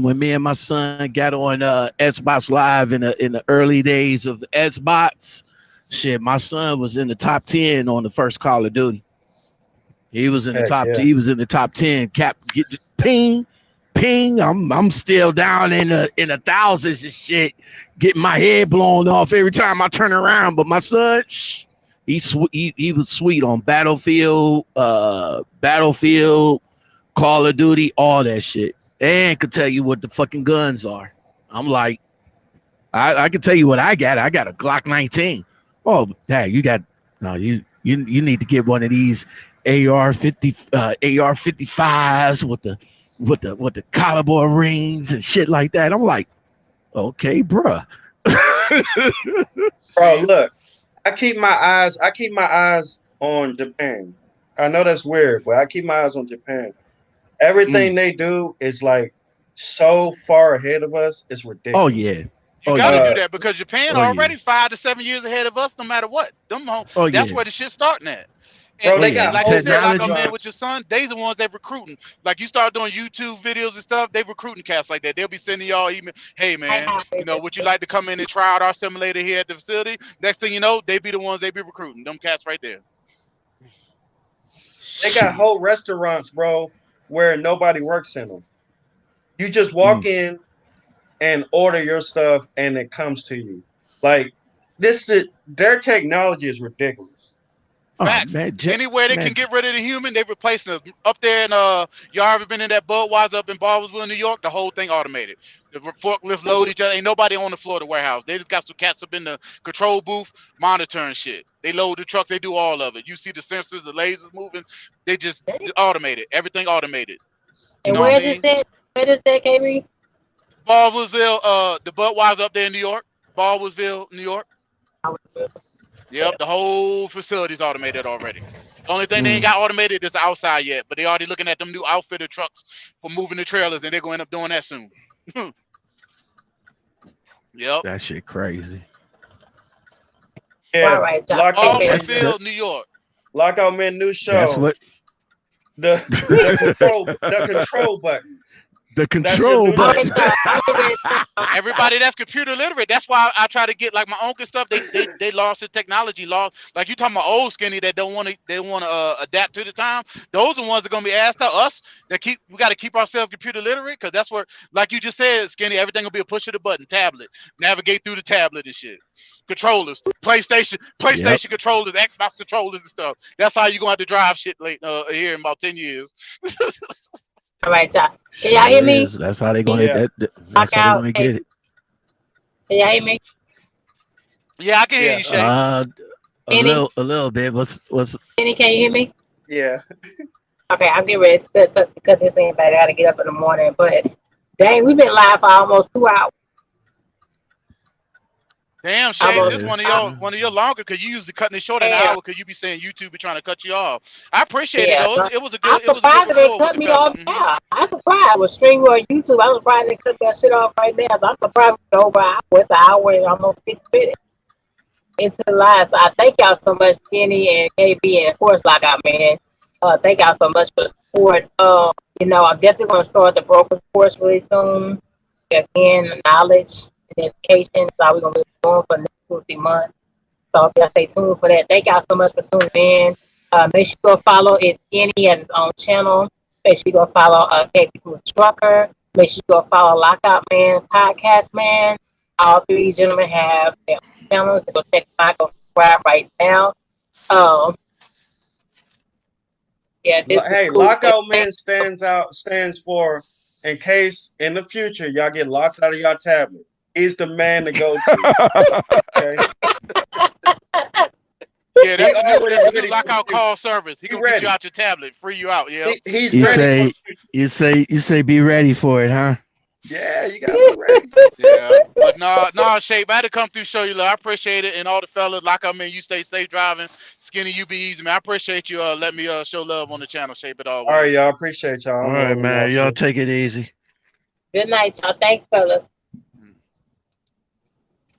when me and my son got on Xbox Live in the early days of Xbox, shit, my son was in the top 10 on the first Call of Duty. He was in the Heck top yeah. he was in the top 10. Ping, ping. I'm still down in the thousands and shit, getting my head blown off every time I turn around. But my son, he was sweet on Battlefield, Call of Duty, all that shit, and could tell you what the fucking guns are. I'm like, I can tell you what I got. I got a Glock 19. Oh, hey, you got no, you need to get one of these AR-55s with the caliber rings and shit like that. I'm like, okay, bruh. Bro, look, I keep my eyes on Japan. I know that's weird, but I keep my eyes on Japan. Everything Mm. they do is like so far ahead of us. It's Oh ridiculous. yeah. You Oh got to yeah. do that because Japan Oh yeah. already 5 to 7 years ahead of us, no matter what. Oh That's yeah. where the shit's starting at. And, Bro, Oh they and, yeah. and got The like you whole said, like a technology. man restaurants. with your son, they the ones that recruiting. Like you start doing YouTube videos and stuff, they recruiting cats like that. They'll be sending y'all email, hey man, would you like to come in and try out our simulator here at the facility? Next thing you know, they be the ones they be recruiting. Them cats right there. They got Shit. whole restaurants, bro, where nobody works in them. You just walk Mm. in and order your stuff, and it comes to you. Like this, is their technology is ridiculous. Oh Facts. man, Anywhere they can man. get rid of the human, they replace them. Up there in y'all ever been in that Budweiser up in Baldwinsville, New York? The whole thing automated. The forklift load each other. Ain't nobody on the floor of the warehouse. They just got some cats up in the control booth monitoring shit. They load the trucks. They do all of it. You see the sensors, the lasers moving. They just automated. Everything automated. You And know what I where is mean? that? Where is that, KB? Baldwinsville, the Budweiser up there in New York. Baldwinsville, New York. Yep, the whole facility's automated already. The only thing they ain't Mm. got automated is outside yet, but they already looking at them new outfitted trucks for moving the trailers, and they're going to end up doing that soon. Yep. That shit crazy. Yeah, All right, y'all. Lockout Okay. Man. That Baldwinsville, New York. Lockout Man new that's show. what The control buttons. the That's your control new All show. right, button. y'all. I'm getting ready to Everybody that's computer literate, that's why I try to get like my uncle stuff. They lost the technology, lost like you talking about old skinny that don't want to adapt to the time. Those are the ones that gonna be asked out. Us that we got to keep ourselves computer literate because that's where like you just said, skinny. Everything will be a push of the button, tablet, navigate through the tablet and shit. Controllers, Yep. PlayStation controllers, Xbox controllers and stuff. That's how you gonna have to drive shit late here in about 10 years. All right, y'all. Can y'all Sure hear me? is. That's how they gonna Yeah. Knock that's how they out. gonna Hey, get it. can y'all hear me? Yeah, I can hear Yeah. you, Shay. A Any? little bit. What's Any? Can you hear me? Yeah. Okay, I'm getting ready to cut this in, but I gotta get up in the morning. But dang, we've been live for almost 2 hours. Damn, Shay, Almost. this yeah. one of your longer because you usually cutting it short an Yeah, hour because you be saying YouTube be trying to cut you off. I appreciate it yeah. though. But It was a I'm good surprised that they rapport with cut the me fella. off now. I'm surprised surprised. We're streaming on YouTube. I'm surprised they cut that shit off right now. So I'm surprised we're over an hour. It's an hour and almost 50 minutes into the live. So I thank y'all so much, Kenny and KB, and of course, Lockout Man. Thank y'all so much for the support. You know, I'm definitely going to start the brokers course really soon. Again, knowledge and education. So we're going to be doing for the next 2 or 3 months. So y'all stay tuned for that. Thank y'all so much for tuning in. Make sure you go follow It's Kenny at his own channel. Make sure you go follow KB Smooth Trucker. Make sure you go follow Lockout Man, Podcast Man. All three of these gentlemen have their own channels. So go check them out. Go subscribe right now. Yeah, this is Hey, cool. Lockout Man stands for in case in the future y'all get locked out of your tablet. He's the man to go to. Okay. Yeah, that's the new lockout call service. He gonna get you out your tablet, free you out. Yeah. He's You ready. say be ready for it, huh? Yeah, you gotta be ready. Yeah, but nah, Shape. I had to come through, show you love. I appreciate it, and all the fellas. Lockout Man, you stay safe driving. Skinny, you be easy, man. I appreciate you. Let me show love on the channel. Shape it always. All right, y'all. Appreciate y'all. All right, man. Y'all take it easy. Good night, y'all. Thanks, fellas.